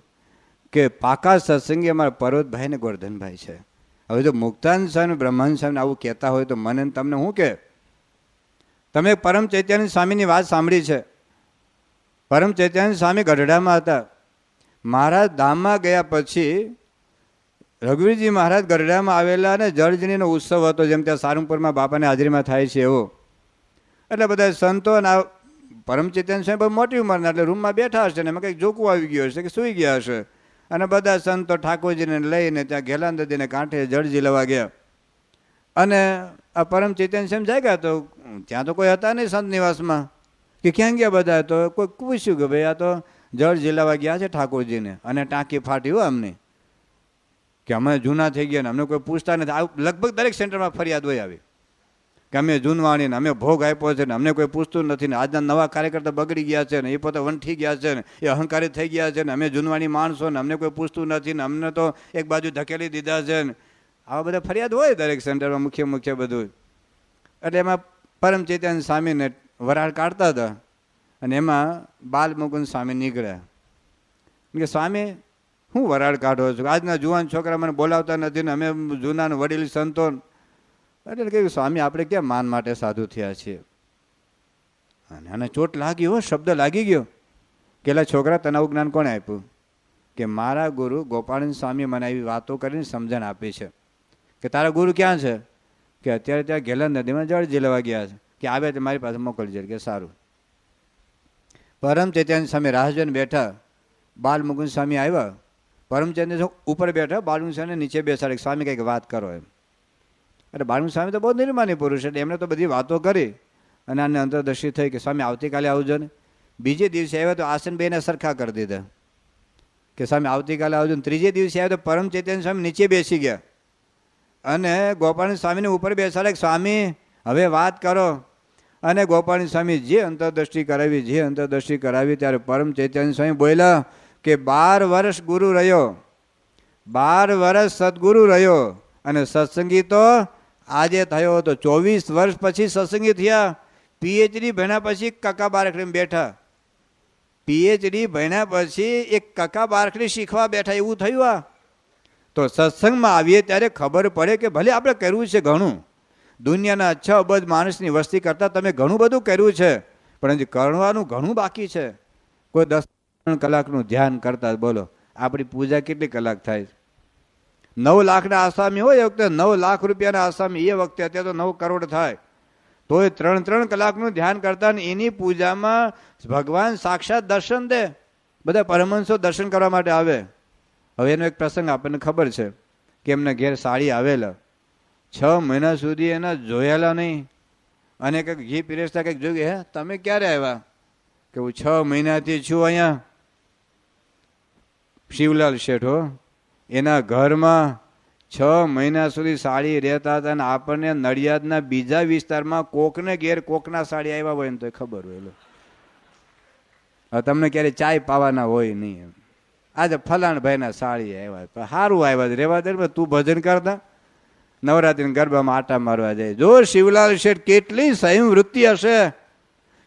કે પાકા સત્સંગી અમારા પર્વતભાઈ ને ગોરધનભાઈ છે. હવે જો મુક્તાનંદ સ્વામી, બ્રહ્માનંદ સ્વામી આવું કહેતા હોય તો મને તમને શું કે? તમે પરમ ચૈતન્ય સ્વામીની વાત સાંભળી છે. પરમ ચૈતન્ય સ્વામી ગઢડામાં હતા. મહારાજ ધામમાં ગયા પછી રઘુવીરજી મહારાજ ગઢડામાં આવેલા અને જળજણીનો ઉત્સવ હતો, જેમ ત્યાં સારંગપુરમાં બાપાની હાજરીમાં થાય છે એવો. એટલે બધા સંતો અને પરમ ચૈતન્ય સ્વામી બહુ મોટી ઉંમરના, એટલે રૂમમાં બેઠા હશે ને એમાં કંઈક જોકું આવી ગયો હશે કે સૂઈ ગયા હશે. અને બધા સંતો ઠાકોરજીને લઈને ત્યાં ઘેલા નદીને કાંઠે જળજી લેવા ગયા. અને આ પરમ ચૈતન્ય સ્વામી જાગ્યા તો ત્યાં તો કોઈ હતા નહીં સંત નિવાસમાં. કે ક્યાં ગયા બધા? તો કોઈ પૂછ્યું કે ભાઈ આ તો જળ ઝીલાવા ગયા છે ઠાકોરજીને અને ટાંકી ફાટી હોય અમને, કે અમે જૂના થઈ ગયા ને અમને કોઈ પૂછતા નથી. લગભગ દરેક સેન્ટરમાં ફરિયાદ હોય આવી કે અમે જૂનવાણીને અમે ભોગ આપ્યો છે ને અમને કોઈ પૂછતું નથી ને આજના નવા કાર્યકર્તા બગડી ગયા છે ને એ પોતે વંઠી ગયા છે ને એ અહંકારી થઈ ગયા છે ને અમે જૂનવાણી માણસો ને અમને કોઈ પૂછતું નથી ને અમને તો એક બાજુ ધકેલી દીધા છે ને આવા બધા ફરિયાદ હોય દરેક સેન્ટરમાં મુખ્ય બધું. એટલે એમાં પરમ ચૈતન્ય સ્વામીને વરાળ કાઢતા હતા અને એમાં બાલ મુકુંદ સ્વામી નીકળ્યા કે સ્વામી હું વરાળ કાઢો છો? આજના જુવાન છોકરા મને બોલાવતા નથી ને અમે જૂના વડીલ સંતો. એટલે કહ્યું સ્વામી આપણે ક્યાં માન માટે સાધુ થયા છીએ? અને ચોટ લાગી હો, શબ્દ લાગી ગયો. પેલા છોકરા તને આવું જ્ઞાન કોણે આપ્યું? કે મારા ગુરુ ગોપાળન સ્વામી મને આવી વાતો કરીને સમજણ આપી છે. કે તારા ગુરુ ક્યાં છે? કે અત્યારે ત્યાં ઘેલા નદીમાં જળ ઝીલવા ગયા છે. કે આવે તો મારી પાસે મોકલજે. કે સારું. પરમ ચૈતન્ય સ્વામી રાહ જોઈને બેઠા. બાલ મુકુંદ સ્વામી આવ્યા. પરમ ચૈતન્ય ઉપર બેઠા, બાલમુકુંદ સ્વામીને નીચે બેસાડે. સ્વામી કંઈક વાત કરો એમ. એટલે બાલમુકુંદ સ્વામી તો બહુ નિર્માની પુરુષ, એટલે એમણે તો બધી વાતો કરી અને આને અંતરદર્શી થઈ કે સ્વામી આવતીકાલે આવજો ને. બીજે દિવસે આવ્યા તો આસન બેને સરખા કરી દીધા કે સ્વામી આવતીકાલે આવજો ને. ત્રીજે દિવસે આવ્યા તો પરમ ચૈતન્ય સ્વામી નીચે બેસી ગયા અને ગોપાલ સ્વામીને ઉપર બેસાડે. સ્વામી હવે વાત કરો. અને ગોપાલ સ્વામી જે અંતરદ્રષ્ટિ કરાવી ત્યારે પરમ ચૈતન્ય સ્વામી બોલ્યા કે 12 વર્ષ ગુરુ રહ્યો, 12 વર્ષ સદગુરુ રહ્યો અને સત્સંગી તો આજે થયો તો 24 વર્ષ પછી સત્સંગી થયા. પીએચડી ભણ્યા પછી કકા બારખડીમાં બેઠા. પીએચડી ભણ્યા પછી એક કકા બારખડી શીખવા બેઠા એવું થયું. આ તો સત્સંગમાં આવીએ ત્યારે ખબર પડે કે ભલે આપણે કર્યું છે ઘણું, દુનિયાના 6 અબજ માણસની વસ્તી કરતાં તમે ઘણું બધું કર્યું છે, પણ હજી કરવાનું ઘણું બાકી છે. કોઈ 10 કલાકનું ધ્યાન કરતા, બોલો આપણી પૂજા કેટલી કલાક થાય? 9 લાખના આસામી હોય એ વખતે, 9 લાખ રૂપિયાના આસામી એ વખતે, અત્યારે તો 9 કરોડ થાય, તોય 3 કલાકનું ધ્યાન કરતા ને એની પૂજામાં ભગવાન સાક્ષાત દર્શન દે. બધા પરમહંસો દર્શન કરવા માટે આવે. હવે એનો એક પ્રસંગ આપણને ખબર છે કે એમના ઘેર સાડી આવેલા, 6 મહિના સુધી એના જોયેલા નહીં, અને કંઈક ઘી પીરેસતા કંઈક જોયું, હે તમે ક્યારે આવ્યા? કે હું 6 મહિનાથી છું અહીંયા. શિવલાલ શેઠ હો, એના ઘરમાં 6 મહિના સુધી સાડી રહેતા હતા, અને આપણને નડિયાદના બીજા વિસ્તારમાં કોકને ઘેર કોકના સાડી આવ્યા હોય ને તો ખબર હોય. હવે તમને ક્યારે ચાય પાવાના હોય નહીં, એમ આજે ફલાણ ભાઈના સાડી આવ્યા, સારું આવ્યા રેવા દે, તું ભજન કરતા નવરાત્રિના ગરબામાં આટા મારવા જાય. જો શિવલાલ શેઠ કેટલી સંયમ વૃત્તિ હશે.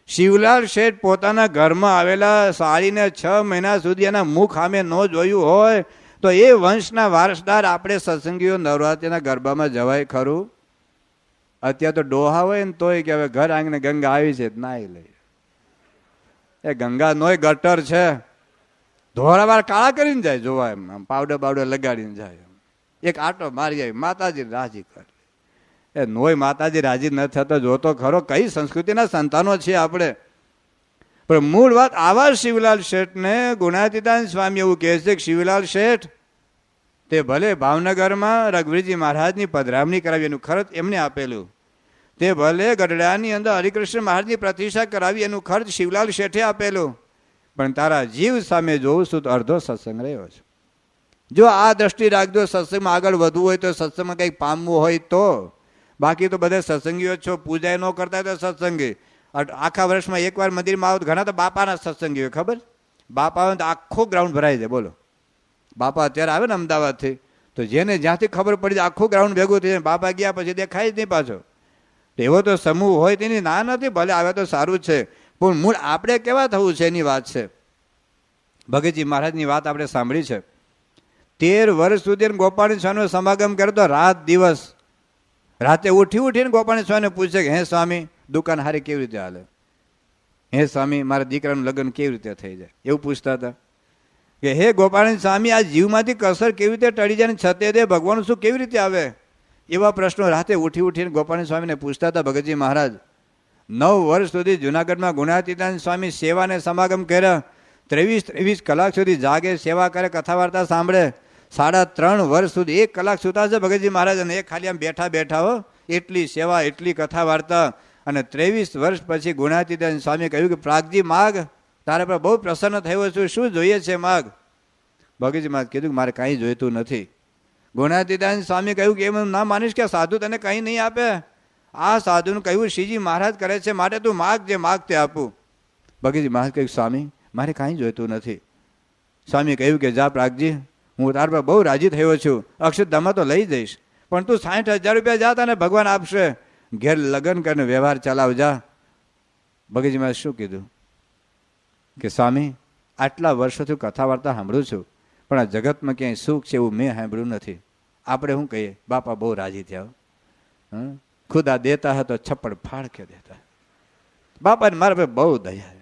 શિવલાલ શેઠ પોતાના ઘરમાં આવેલા સાડીને 6 મહિના સુધી એના મુખ સામે ન જોયું હોય તો એ વંશના વારસદાર આપણે સત્સંગીઓ નવરાત્રિના ગરબામાં જવાય ખરું? અત્યારે તો ડોહા હોય ને તોય કે હવે ઘર આંગણે ગંગા આવી છે નાઈ લઈ. એ ગંગા નોય ગટર છે, ધોળાવાર કાળા કરીને જાય જોવા, એમ પાવડર બાવડર લગાડીને જાય, એક આટો મારી આવી, માતાજી રાજી કરે. એ નોય માતાજી રાજી ન થતો જોતો ખરો, કઈ સંસ્કૃતિના સંતાનો છીએ આપણે. પણ મૂળ વાત આવા શિવલાલ શેઠને ગુણાતીતાનંદ સ્વામી એવું કહે છે કે શિવલાલ શેઠ તે ભલે ભાવનગરમાં રઘુવીરજી મહારાજની પધરામણી કરાવી, એનું ખર્ચ એમને આપેલું. તે ભલે ગઢડાની અંદર હરિકૃષ્ણ મહારાજની પ્રતિષ્ઠા કરાવી, એનું ખર્ચ શિવલાલ શેઠે આપેલું. પણ તારા જીવ સામે જોઉં છું તો અડધો સત્સંગ રહ્યો છે. જો આ દ્રષ્ટિ રાખજો, સત્સંગમાં આગળ વધવું હોય તો, સત્સંગમાં કંઈક પામવું હોય તો. બાકી તો બધા સત્સંગીઓ છો, પૂજા ન કરતા હોય તો સત્સંગી. આખા વર્ષમાં એકવાર મંદિરમાં આવો, ઘણા તો બાપાના સત્સંગી હોય, ખબર? બાપા આવે તો આખો ગ્રાઉન્ડ ભરાઈ જાય. બોલો, બાપા અત્યારે આવે ને અમદાવાદથી, તો જેને જ્યાંથી ખબર પડી જાય આખું ગ્રાઉન્ડ ભેગું થઈ જાય. બાપા ગયા પછી દેખાય જ નહીં પાછો. એવો તો સમૂહ હોય તેની ના નથી, ભલે આવે તો સારું છે, પણ મૂળ આપણે કેવા થવું છે એની વાત છે. ભગતજી મહારાજની વાત આપણે સાંભળી છે. 13 વર્ષ સુધી ગોપાણી સ્વામીનો સમાગમ કરતો, રાત દિવસ. રાતે ઉઠીને ગોપાણી સ્વામીને પૂછે કે હે સ્વામી દુકાન હારી કેવી રીતે હાલે? હે સ્વામી મારા દીકરાનું લગ્ન કેવી રીતે થઈ જાય? એવું પૂછતા હતા. કે હે ગોપાણી સ્વામી આ જીવમાંથી કસર કેવી રીતે ટળી જાય, છતે દે ભગવાન શું કેવી રીતે આવે? એવા પ્રશ્નો રાતે ઉઠીને ગોપાણી સ્વામીને પૂછતા હતા ભગતજી મહારાજ. 9 વર્ષ સુધી જુનાગઢમાં ગુણાતીતાનંદ સ્વામી સેવાને સમાગમ કર્યા. 23 કલાક સુધી જાગે, સેવા કરે, કથા વાર્તા સાંભળે. 3.5 વર્ષ સુધી 1 કલાક સુતા છે ભગતજી મહારાજ, અને એ ખાલી આમ બેઠા હો, એટલી સેવા, એટલી કથા વાર્તા. અને 23 વર્ષ પછી ગુણાતીતાનંદ સ્વામી કહ્યું કે પ્રાગજી માગ, તારા પર બહુ પ્રસન્ન થયો છું, શું જોઈએ છે માગ? ભગતજી મહારાજ કીધું કે મારે કાંઈ જોઈતું નથી. ગુણાતીતાનંદ સ્વામી કહ્યું કે એમ ના માનીશ કે સાધુ તને કંઈ નહીં આપે? આ સાધુને કહ્યું શ્રીજી મહારાજ કરે છે માટે તું માગ, જે માગ તે આપું. ભગતજી મહારાજ કહ્યું સ્વામી મારે કાંઈ જોઈતું નથી. સ્વામી કહ્યું કે જા પ્રાગજી, હું તાર પર બહુ રાજી થયો છું, અક્ષરધામમાં તો લઈ જઈશ, પણ તું 60,000 રૂપિયા જા, તને ભગવાન આપશે, ઘેર લગ્ન કરીને વ્યવહાર ચલાવ જા. ભગતજી મહારાજ શું કીધું કે સ્વામી આટલા વર્ષોથી કથા વાર્તા સાંભળું છું, પણ આ જગતમાં ક્યાંય સુખ છે એવું મેં સાંભળ્યું નથી. આપણે શું કહીએ, બાપા બહુ રાજી થયા, ખુદા દેતા હતો છપ્પડ ફાડ કે દેતા. બાપાને મારા પર બહુ દયા.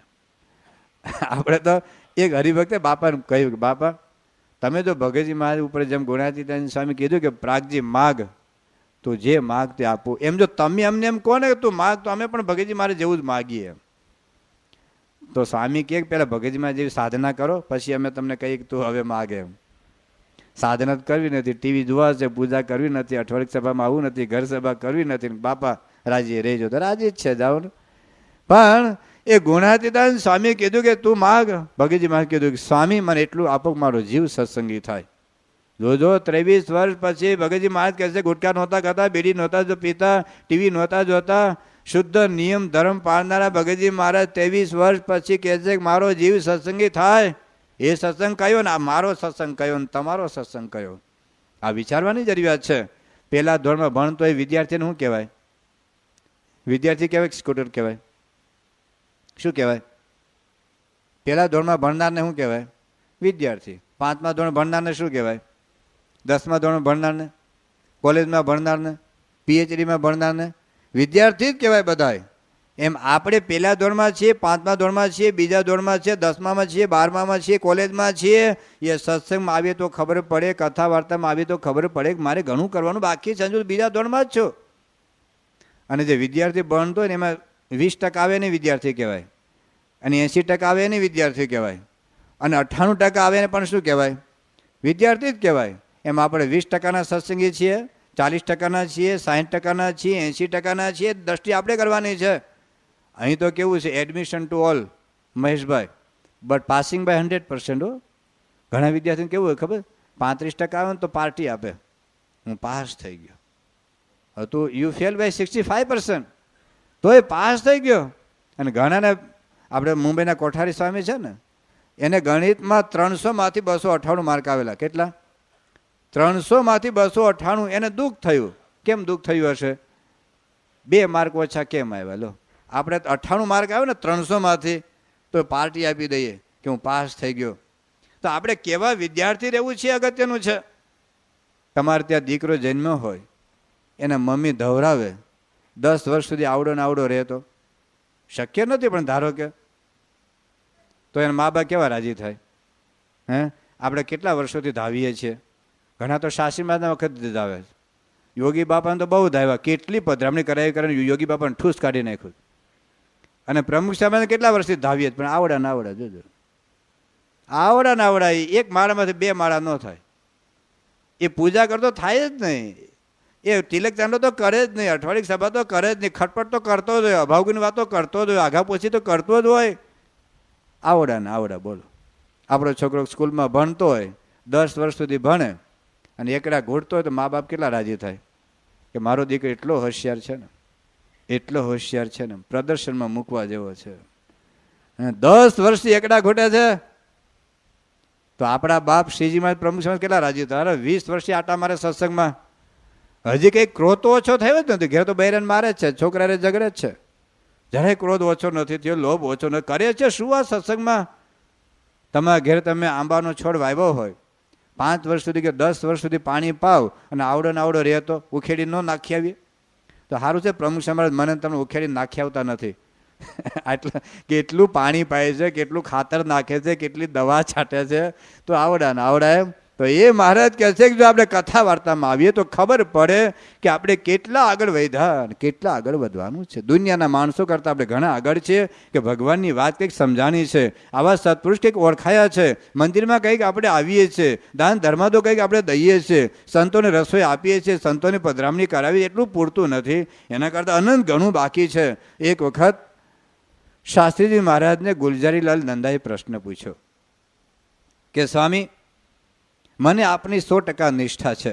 આપણે તો એક હરિભક્તે બાપાને કહ્યું કે બાપા તમે જો ભગતજી મહારાજ ઉપર જેમ ગુણાતીતાનંદ સ્વામી કીધું કે પ્રાગજી માગ, તું જે માગ તે આપું, એમ જો તમે અમને એમ કહો ને કે તું માગ, તો અમે પણ ભગતજી મહારાજ જેવું જ માગીએ. તો સ્વામી કહે પહેલાં ભગતજી મહારાજ જેવી સાધના કરો, પછી અમે તમને કહીએ કે તું હવે માગે. એમ સાધના કરવી નથી, ટીવી જોવા છે, પૂજા કરવી નથી, અઠવાડિક સભામાં આવવું નથી, ઘર સભા કરવી નથી, બાપા રાજી રહેજો તો રાજી જ છે, જાઓ ને. પણ એ ગુણાતીતાનંદ સ્વામી કીધું કે તું માગ. ભગતજી મહારાજ કીધું કે સ્વામી મને એટલું આપો મારો જીવ સત્સંગી થાય. જોજો 23 વર્ષ પછી ભગતજી મહારાજ કહે છે ગુટકા નહોતા ખાતા, બીડી નહોતા જો પીતા, ટીવી નહોતા જોતા, શુદ્ધ નિયમ ધર્મ પાળનારા ભગતજી મહારાજ 23 વર્ષ પછી કહે છે કે મારો જીવ સત્સંગી થાય. એ સત્સંગ કયો ને આ મારો સત્સંગ કયો ને તમારો સત્સંગ કયો? આ વિચારવાની જરૂરિયાત છે. પહેલા ધોરણમાં ભણતો એ વિદ્યાર્થીને શું કહેવાય? વિદ્યાર્થી કહેવાય કે સ્કૂટર કહેવાય? શું કહેવાય? પહેલા ધોરણમાં ભણનારને શું કહેવાય? વિદ્યાર્થી. 5મા ધોરણ ભણનારને શું કહેવાય? 10મા ધોરણ ભણનારને, કોલેજમાં ભણનારને, પીએચડીમાં ભણનારને વિદ્યાર્થી જ કહેવાય બધાય. એમ આપણે પહેલા ધોરણમાં છીએ, 5મા ધોરણમાં છીએ, બીજા ધોરણમાં છીએ, 10મામાં છીએ, 12મામાં છીએ, કોલેજમાં છીએ. એ સત્સંગમાં આવીએ તો ખબર પડે, કથા વાર્તામાં આવીએ તો ખબર પડે કે મારે ઘણું કરવાનું બાકી છે, હજુ બીજા ધોરણમાં જ છો. અને જે વિદ્યાર્થી ભણતો હોય ને એમાં 20% આવે ને વિદ્યાર્થી કહેવાય, અને 80% આવે ને વિદ્યાર્થી કહેવાય, અને 98% આવે ને પણ શું કહેવાય? વિદ્યાર્થી જ કહેવાય. એમ આપણે 20%ના સત્સંગી છીએ, 40%ના છીએ, 60%ના છીએ, 80%ના છીએ. દ્રષ્ટિ આપણે કરવાની છે. અહીં તો કેવું છે, admission to all Maheshbhai, but passing by 100%. ઘણા વિદ્યાર્થીને કેવું હોય ખબર? 35% આવે ને તો પાર્ટી આપે, હું પાસ થઈ ગયો. હવે તું યુ ફેલ બાય 65%, તોય પાસ થઈ ગયો. અને ઘણાને આપણે મુંબઈના કોઠારી સ્વામી છે ને, એને ગણિતમાં 300માંથી 298 માર્ક આવેલા. કેટલા? 300માંથી 298. એને દુઃખ થયું. કેમ દુઃખ થયું હશે? 2 માર્ક ઓછા કેમ આવ્યા? લો, આપણે 98 માર્ક આવે ને 300માંથી, તો પાર્ટી આપી દઈએ કે હું પાસ થઈ ગયો. તો આપણે કેવા વિદ્યાર્થી રહેવું છે અગત્યનું છે. તમારે ત્યાં દીકરો જન્મ્યો હોય, એના મમ્મી ધવરાવે, 10 વર્ષ સુધી આવડો ને આવડો રહેતો શક્ય નથી, પણ ધારો કે તો એના મા બાપ કેવા રાજી થાય? હે, આપણે કેટલા વર્ષોથી ધાવીએ છીએ. ઘણા તો શાસીમાના વખત ધાવે છે. યોગી બાપાને તો બહુ ધાવ્યા, કેટલી પધરામણી કરાવી કરીને યોગી બાપાને ઠૂસ કાઢી નાખ્યું. અને પ્રમુખ સાહેબ કેટલા વર્ષથી ધાવીએ, પણ આવડા ને આવડા. જોજો, આવડા ને આવડા. એક માળામાંથી 2 માળા ન થાય. એ પૂજા કરતો થાય જ નહીં. એ તિલક ચાંદો તો કરે જ નહીં, અઠવાડિક સભા તો કરે જ નહીં, ખટપટ તો કરતો જ હોય, અભાવગીની વાતો કરતો જ હોય, આઘા પોછી તો કરતો જ હોય. આવડા ને આવડા. બોલો, આપણો છોકરો સ્કૂલમાં ભણતો હોય, 10 વર્ષ સુધી ભણે અને એકડા ઘૂંટતો હોય, તો મા બાપ કેટલા રાજી થાય કે મારો દીકરો એટલો હોશિયાર છે ને, એટલો હોશિયાર છે ને, પ્રદર્શનમાં મૂકવા જેવો છે. 10 વર્ષથી એકડા ઘૂંટે છે, તો આપણા બાપ શ્રીજીમાં પ્રમુખ સમાજ કેટલા રાજી થાય? અરે 20 વર્ષથી આટા મારે સત્સંગમાં, હજી કંઈ ક્રોધ તો ઓછો થયો જ નથી. ઘેર તો બૈરાને મારે જ છે, છોકરાને ઝઘડે જ છે. જરાય ક્રોધ ઓછો નથી થયો, લોભ ઓછો નથી. કરે છે શું આ સત્સંગમાં? તમારા ઘેર તમે આંબાનો છોડ વાવ્યો હોય, 5 વર્ષ સુધી કે 10 વર્ષ સુધી પાણી પાવ અને આવડો ને આવડો રહે, તો ઉખેડી ન નાખી આવીએ તો સારું છે. પ્રમુખ સમાજ મને તમે ઉખેડી નાખી આવતા નથી. આટલા કેટલું પાણી પાય છે, કેટલું ખાતર નાખે છે, કેટલી દવા છાંટે છે, તો આવડા ને આવડા. એમ તો એ મહારાજ કહે છે કે જો આપણે કથા વાર્તામાં આવીએ તો ખબર પડે કે આપણે કેટલા આગળ વધ્યા અને કેટલા આગળ વધવાનું છે. દુનિયાના માણસો કરતાં આપણે ઘણા આગળ છીએ કે ભગવાનની વાત કંઈક સમજાણી છે, આવા સત્પુરુષ કંઈક ઓળખાયા છે, મંદિરમાં કંઈક આપણે આવીએ છીએ, દાન ધર્મ તો કંઈક આપણે દઈએ છીએ, સંતોને રસોઈ આપીએ છીએ, સંતોની પધરામણી કરાવીએ, એટલું પૂરતું નથી. એના કરતાં અનંત ઘણું બાકી છે. એક વખત શાસ્ત્રીજી મહારાજને ગુલજારીલાલ નંદાએ પ્રશ્ન પૂછ્યો કે સ્વામી, મને આપની 100% નિષ્ઠા છે.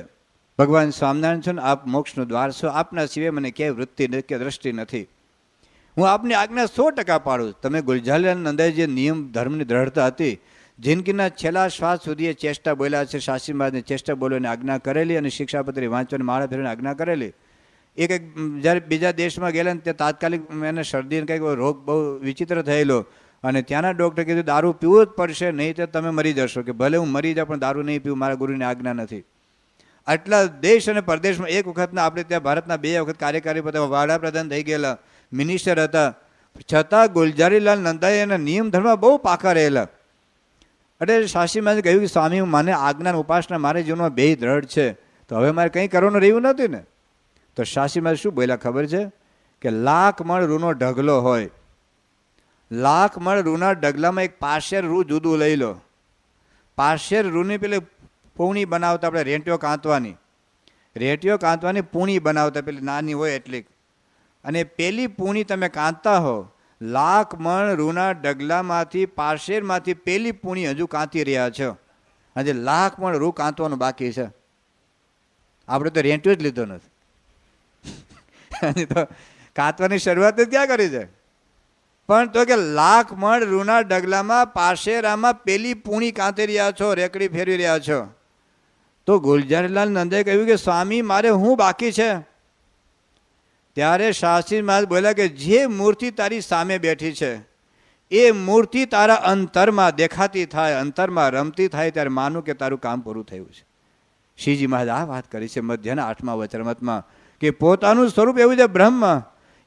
ભગવાન સ્વામિનારાયણ છો ને, આપ મોક્ષનું દ્વાર છો, આપના સિવાય મને ક્યાંય વૃત્તિ કે દ્રષ્ટિ નથી. હું આપની આજ્ઞા 100% પાડું. તમે ગુલજારીલાલ નંદાએ જે નિયમ ધર્મની દ્રઢતા હતી, જિંદગીના છેલ્લા શ્વાસ સુધી એ ચેષ્ટા બોલ્યા છે, શાસ્ત્રી મહારાજની ચેષ્ટા બોલવાની આજ્ઞા કરેલી અને શિક્ષાપત્રી વાંચવાની માળા ફેરવાની આજ્ઞા કરેલી. એક જ્યારે બીજા દેશમાં ગયેલા ને, ત્યાં તાત્કાલિક એને શરદી કંઈક રોગ બહુ વિચિત્ર થયેલો, અને ત્યાંના ડૉક્ટર કીધું દારૂ પીવું જ પડશે, નહીં તો તમે મરી જશો. કે ભલે હું મરી જાઉં પણ દારૂ નહીં પીવું, મારા ગુરુની આજ્ઞા નથી. આટલા દેશ અને પરદેશમાં એક વખતના આપણે ત્યાં ભારતના 2 વખત કાર્યકારી પદ વડાપ્રધાન થઈ ગયેલા, મિનિસ્ટર હતા, છતાં ગુલજારીલાલ નંદાએ એના નિયમ ધર્મ બહુ પાકા રહેલા. એટલે શાસ્ત્રી મહારાજે કહ્યું કે સ્વામી, મને આજ્ઞા ઉપાસના મારા જીવનમાં 2 દ્રઢ છે, તો હવે મારે કંઈ કરવાનું રહ્યું નથી ને. તો શાસ્ત્રી મહારાજ શું બોલ્યા ખબર છે? કે 1,00,000 મણ રૂનો ઢગલો હોય, 1,00,000 મણ રૂના ઢગલામાં એક પાશેર રૂ જુદું લઈ લો. પાશેર રૂની પેલી પૂણી બનાવતા, આપણે રેંટીઓ કાંતવાની પૂણી બનાવતા, પેલી નાની હોય એટલી, અને પેલી પૂણી તમે કાંતતા હો, 1,00,000 મણ રૂના ઢગલામાંથી પાશેરમાંથી પેલી પૂણી હજુ કાંતી રહ્યા છો, હજી 1,00,000 મણ રૂ કાંતવાનું બાકી છે. આપણે તો રેંટીઓ જ લીધો નથી. તો કાંતવાની શરૂઆત જ ક્યાં કરી છે? પણ તો કે 1,00,000 મણ રૂના ડગલામાં પાશેરામાં પેલી પૂણી કાંતી રહ્યા છો, રેકડી ફેરવી રહ્યા છો. તો ગુલજારીલાલ નંદાએ કહ્યું કે સ્વામી, મારે હું બાકી છે? ત્યારે શાસ્ત્રી મહારાજ બોલ્યા કે જે મૂર્તિ તારી સામે બેઠી છે, એ મૂર્તિ તારા અંતરમાં દેખાતી થાય, અંતરમાં રમતી થાય, ત્યારે માનું કે તારું કામ પૂરું થયું છે. શ્રીજી મહારાજ આ વાત કરી છે મધ્યના 8મા વચનામૃતમાં કે પોતાનું સ્વરૂપ એવું છે બ્રહ્મ,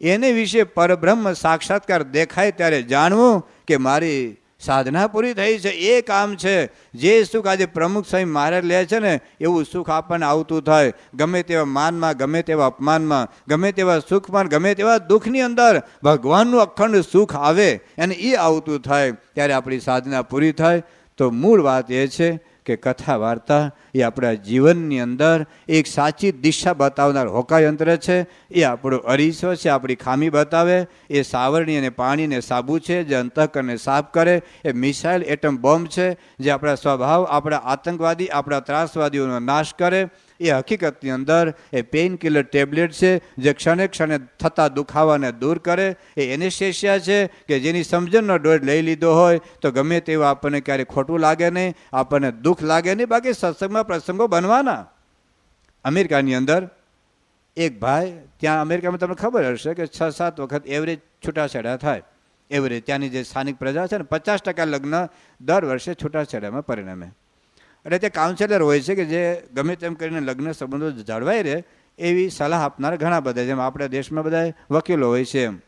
એને વિશે પરબ્રહ્મ સાક્ષાત્કાર દેખાય ત્યારે જાણવું કે મારી સાધના પૂરી થઈ છે. એ કામ છે. જે સુખ આજે પ્રમુખ સ્વામી મહારાજ લે છે ને એવું સુખ આપણને આવતું થાય. ગમે તેવા માનમાં, ગમે તેવા અપમાનમાં, ગમે તેવા સુખમાં, ગમે તેવા દુઃખની અંદર ભગવાનનું અખંડ સુખ આવે અને એ આવતું થાય ત્યારે આપણી સાધના પૂરી થાય. તો મૂળ વાત એ છે કે કથા વાર્તા એ આપણા જીવનની અંદર એક સાચી દિશા બતાવનાર હોકાયંત્ર છે. એ આપણો અરીસો છે, આપણી ખામી બતાવે. એ સાવરણી અને પાણીને સાબુ છે જે અંતઃકરણને સાફ કરે. એ મિસાઇલ એટમ બોમ્બ છે જે આપણા સ્વભાવ, આપણા આતંકવાદી, આપણા ત્રાસવાદીઓનો નાશ કરે. એ હકીકતની અંદર એ પેઇન કિલર ટેબ્લેટ છે જે ક્ષણે ક્ષણે થતા દુખાવાને દૂર કરે. એ એનેસ્થેસિયા છે કે જેની સમજણનો ડોઝ લઈ લીધો હોય તો ગમે તેવું આપણને ક્યારેય ખોટું લાગે નહીં, આપણને દુઃખ લાગે નહીં. બાકી સત્સંગમાં પ્રસંગો બનવાના. અમેરિકાની અંદર એક ભાઈ, ત્યાં અમેરિકામાં તમને ખબર હશે કે 6-7 વખત એવરેજ છૂટાછેડા થાય. એવરેજ ત્યાંની જે સ્થાનિક પ્રજા છે ને 50% લગ્ન દર વર્ષે છૂટાછેડામાં પરિણમે. એટલે તે કાઉન્સેલર હોય છે કે જે ગમે તેમ કરીને લગ્ન સંબંધો જળવાઈ રહે એવી સલાહ આપનાર ઘણા બધા, જેમ આપણા દેશમાં બધા વકીલો હોય છે એમ.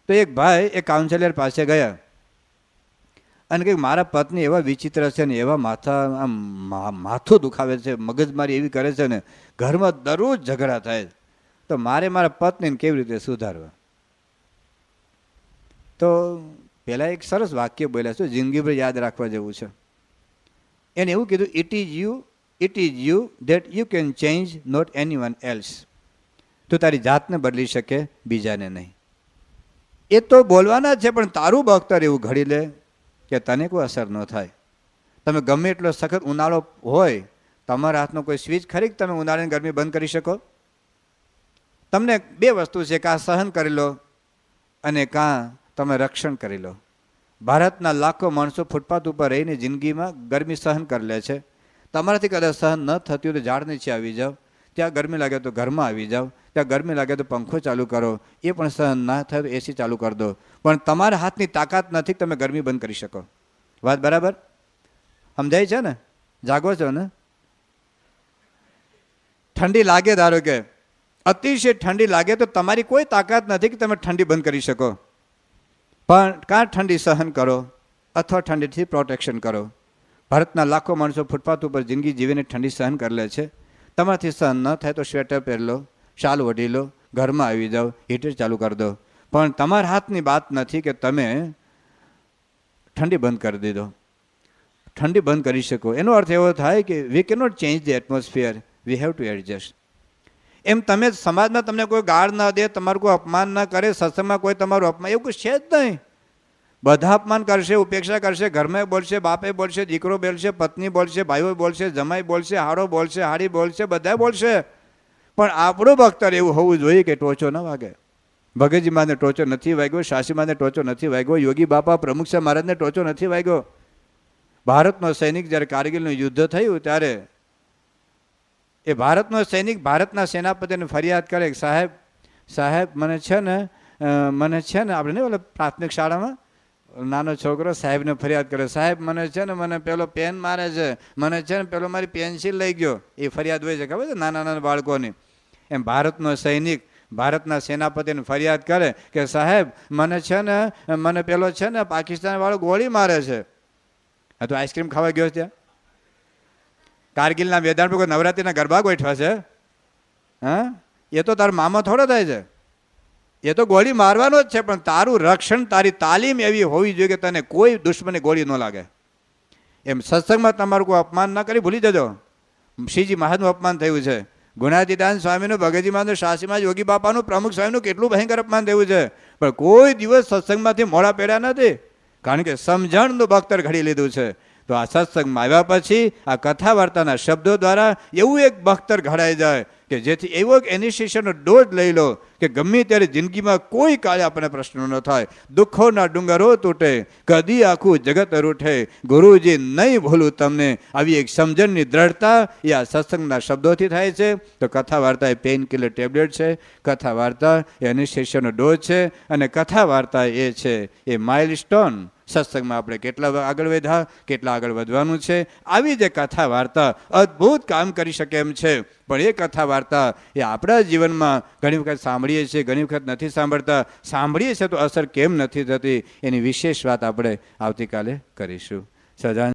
તો એક ભાઈ એ કાઉન્સેલર પાસે ગયા અને કંઈક મારા પત્ની એવા વિચિત્ર છે ને એવા માથું દુખાવે છે, મગજમારી એવી કરે છે ને ઘરમાં દરરોજ ઝઘડા થાય, તો મારે મારા પત્નીને કેવી રીતે સુધારવા? તો પહેલાં એક સરસ વાક્ય બોલ્યા છે, જિંદગીભર યાદ રાખવા જેવું છે. એને એવું કીધું, it is you that you can change, not anyone else. તું તારી જાતને બદલી શકે, બીજાને નહીં. એ તો બોલવાના છે પણ તારું બખ્તર એવું ઘડી લે કે તને કોઈ અસર ન થાય. તમે ગમે એટલો સખત ઉનાળો હોય, તમારા હાથનો કોઈ સ્વિચ ખરી કે તમે ઉનાળાની ગરમી બંધ કરી શકો? તમને બે વસ્તુ છે, કાં સહન કરી લો અને કાં તમે રક્ષણ કરી લો. ભારતના લાખો માણસો ફૂટપાથ ઉપર રહીને જિંદગીમાં ગરમી સહન કરી લે છે. તમારાથી કદાચ સહન ન થતી હોય તો ઝાડ નીચે આવી જાઓ, ત્યાં ગરમી લાગે તો ઘરમાં આવી જાઓ, ત્યાં ગરમી લાગે તો પંખો ચાલુ કરો, એ પણ સહન ના થાય તો એસી ચાલુ કરી દો. પણ તમારા હાથની તાકાત નથી તમે ગરમી બંધ કરી શકો. વાત બરાબર સમજાય છે ને? જાગો છો ને? ઠંડી લાગે, ધારો કે અતિશય ઠંડી લાગે તો તમારી કોઈ તાકાત નથી કે તમે ઠંડી બંધ કરી શકો. પણ કાં ઠંડી સહન કરો અથવા ઠંડીથી પ્રોટેક્શન કરો. ભારતના લાખો માણસો ફૂટપાથ ઉપર જિંદગી જીવીને ઠંડી સહન કરી લે છે. તમારાથી સહન ન થાય તો સ્વેટર પહેરી લો, શાલ ઓઢી લો, ઘરમાં આવી જાઓ, હીટર ચાલુ કરી દો. પણ તમારા હાથની વાત નથી કે તમે ઠંડી બંધ કરી દીધો. ઠંડી બંધ કરી શકો એનો અર્થ એવો થાય કે we cannot change the atmosphere, we have to adjust. એમ તમે સમાજમાં તમને કોઈ ગાળ ના દે, તમારું કોઈ અપમાન ના કરે, સત્સંગમાં કોઈ તમારું અપમાન, એવું કોઈ છે જ નહીં. બધા અપમાન કરશે, ઉપેક્ષા કરશે, ઘરમાં બોલશે, બાપે બોલશે, દીકરો બોલશે, પત્ની બોલશે, ભાઈઓ બોલશે, જમાઈ બોલશે, હાડો બોલશે, હાડી બોલશે, બધા બોલશે. પણ આપણું બખ્તર એવું હોવું જોઈએ કે ટોચો ન વાગે. ભગતજી મહારાજને ટોચો નથી વાગ્યો, શાસ્ત્રી મહારાજને ટોચો નથી વાગ્યો, યોગી બાપા પ્રમુખ સાહેબ મહારાજને ટોચો નથી વાગ્યો. ભારતનો સૈનિક જ્યારે કારગિલનું યુદ્ધ થયું ત્યારે એ ભારતનો સૈનિક ભારતના સેનાપતિને ફરિયાદ કરે, સાહેબ મને છે ને આપણે નહીં ઓલા પ્રાથમિક શાળામાં નાનો છોકરો સાહેબને ફરિયાદ કરે, સાહેબ મને છે ને મને પેલો પેન મારે છે, મને છે ને પેલો મારી પેન્સિલ લઈ ગયો. એ ફરિયાદ હોય છે, ખબર છે, નાના નાના બાળકોની. એમ ભારતનો સૈનિક ભારતના સેનાપતિને ફરિયાદ કરે કે સાહેબ મને છે ને મને પેલો છે ને પાકિસ્તાન વાળો ગોળી મારે છે. હા તો આઈસ્ક્રીમ ખાવા ગયો ત્યાં? કારગિલના મેદાન પર કોઈ નવરાત્રિના ગરબા ગોઠવા છે? હા, એ તો તારો મામો થોડો થાય છે. એ તો ગોળી મારવાનો જ છે, પણ તારું રક્ષણ, તારી તાલીમ એવી હોવી જોઈએ કે તને કોઈ દુશ્મની ગોળી ન લાગે. એમ સત્સંગમાં તમારું કોઈ અપમાન ના કરી ભૂલી જજો. શ્રીજી મહારાજનું અપમાન થયું છે, ગુણાતીતાન સ્વામીનું, ભગતજી મહારાજનું, શાસ્ત્રીમાં યોગી બાપાનું, પ્રમુખ સ્વામીનું કેટલું ભયંકર અપમાન થયું છે. પણ કોઈ દિવસ સત્સંગમાંથી મોડા પેડ્યા નથી, કારણ કે સમજણનું બખ્તર ઘડી લીધું છે. તો આ સત્સંગમાં આવ્યા પછી આ કથા વાર્તાના શબ્દો દ્વારા એવું એક બખ્તર ઘડાઈ જાય કે જેથી એવો એક ઇનિશિએશનનો ડોઝ લઈ લો કે ગમે ત્યારે જિંદગીમાં કોઈ કાળે આપણને પ્રશ્નો ન થાય. દુઃખોના ડુંગરો તૂટે, કદી આખું જગત રૂઠે, ગુરુજી નહીં ભૂલું તમને. આવી એક સમજણની દ્રઢતા એ આ સત્સંગના શબ્દોથી થાય છે. તો કથા વાર્તા એ પેઇન કિલર ટેબ્લેટ છે, કથા વાર્તા એ ઇનિશિએશનનો ડોઝ છે, અને કથા વાર્તા એ છે એ માઇલસ્ટોન સત્સંગમાં આપણે કેટલા આગળ વધ્યા, કેટલા આગળ વધવાનું છે. આવી જે કથા વાર્તા અદ્ભુત કામ કરી શકે એમ છે. પણ એ કથા વાર્તા એ આપણા જીવનમાં ઘણી વખત સાંભળીએ છીએ, ઘણી વખત નથી સાંભળતા. સાંભળીએ છીએ તો અસર કેમ નથી થતી એની વિશેષ વાત આપણે આવતીકાલે કરીશું. સહજાનંદ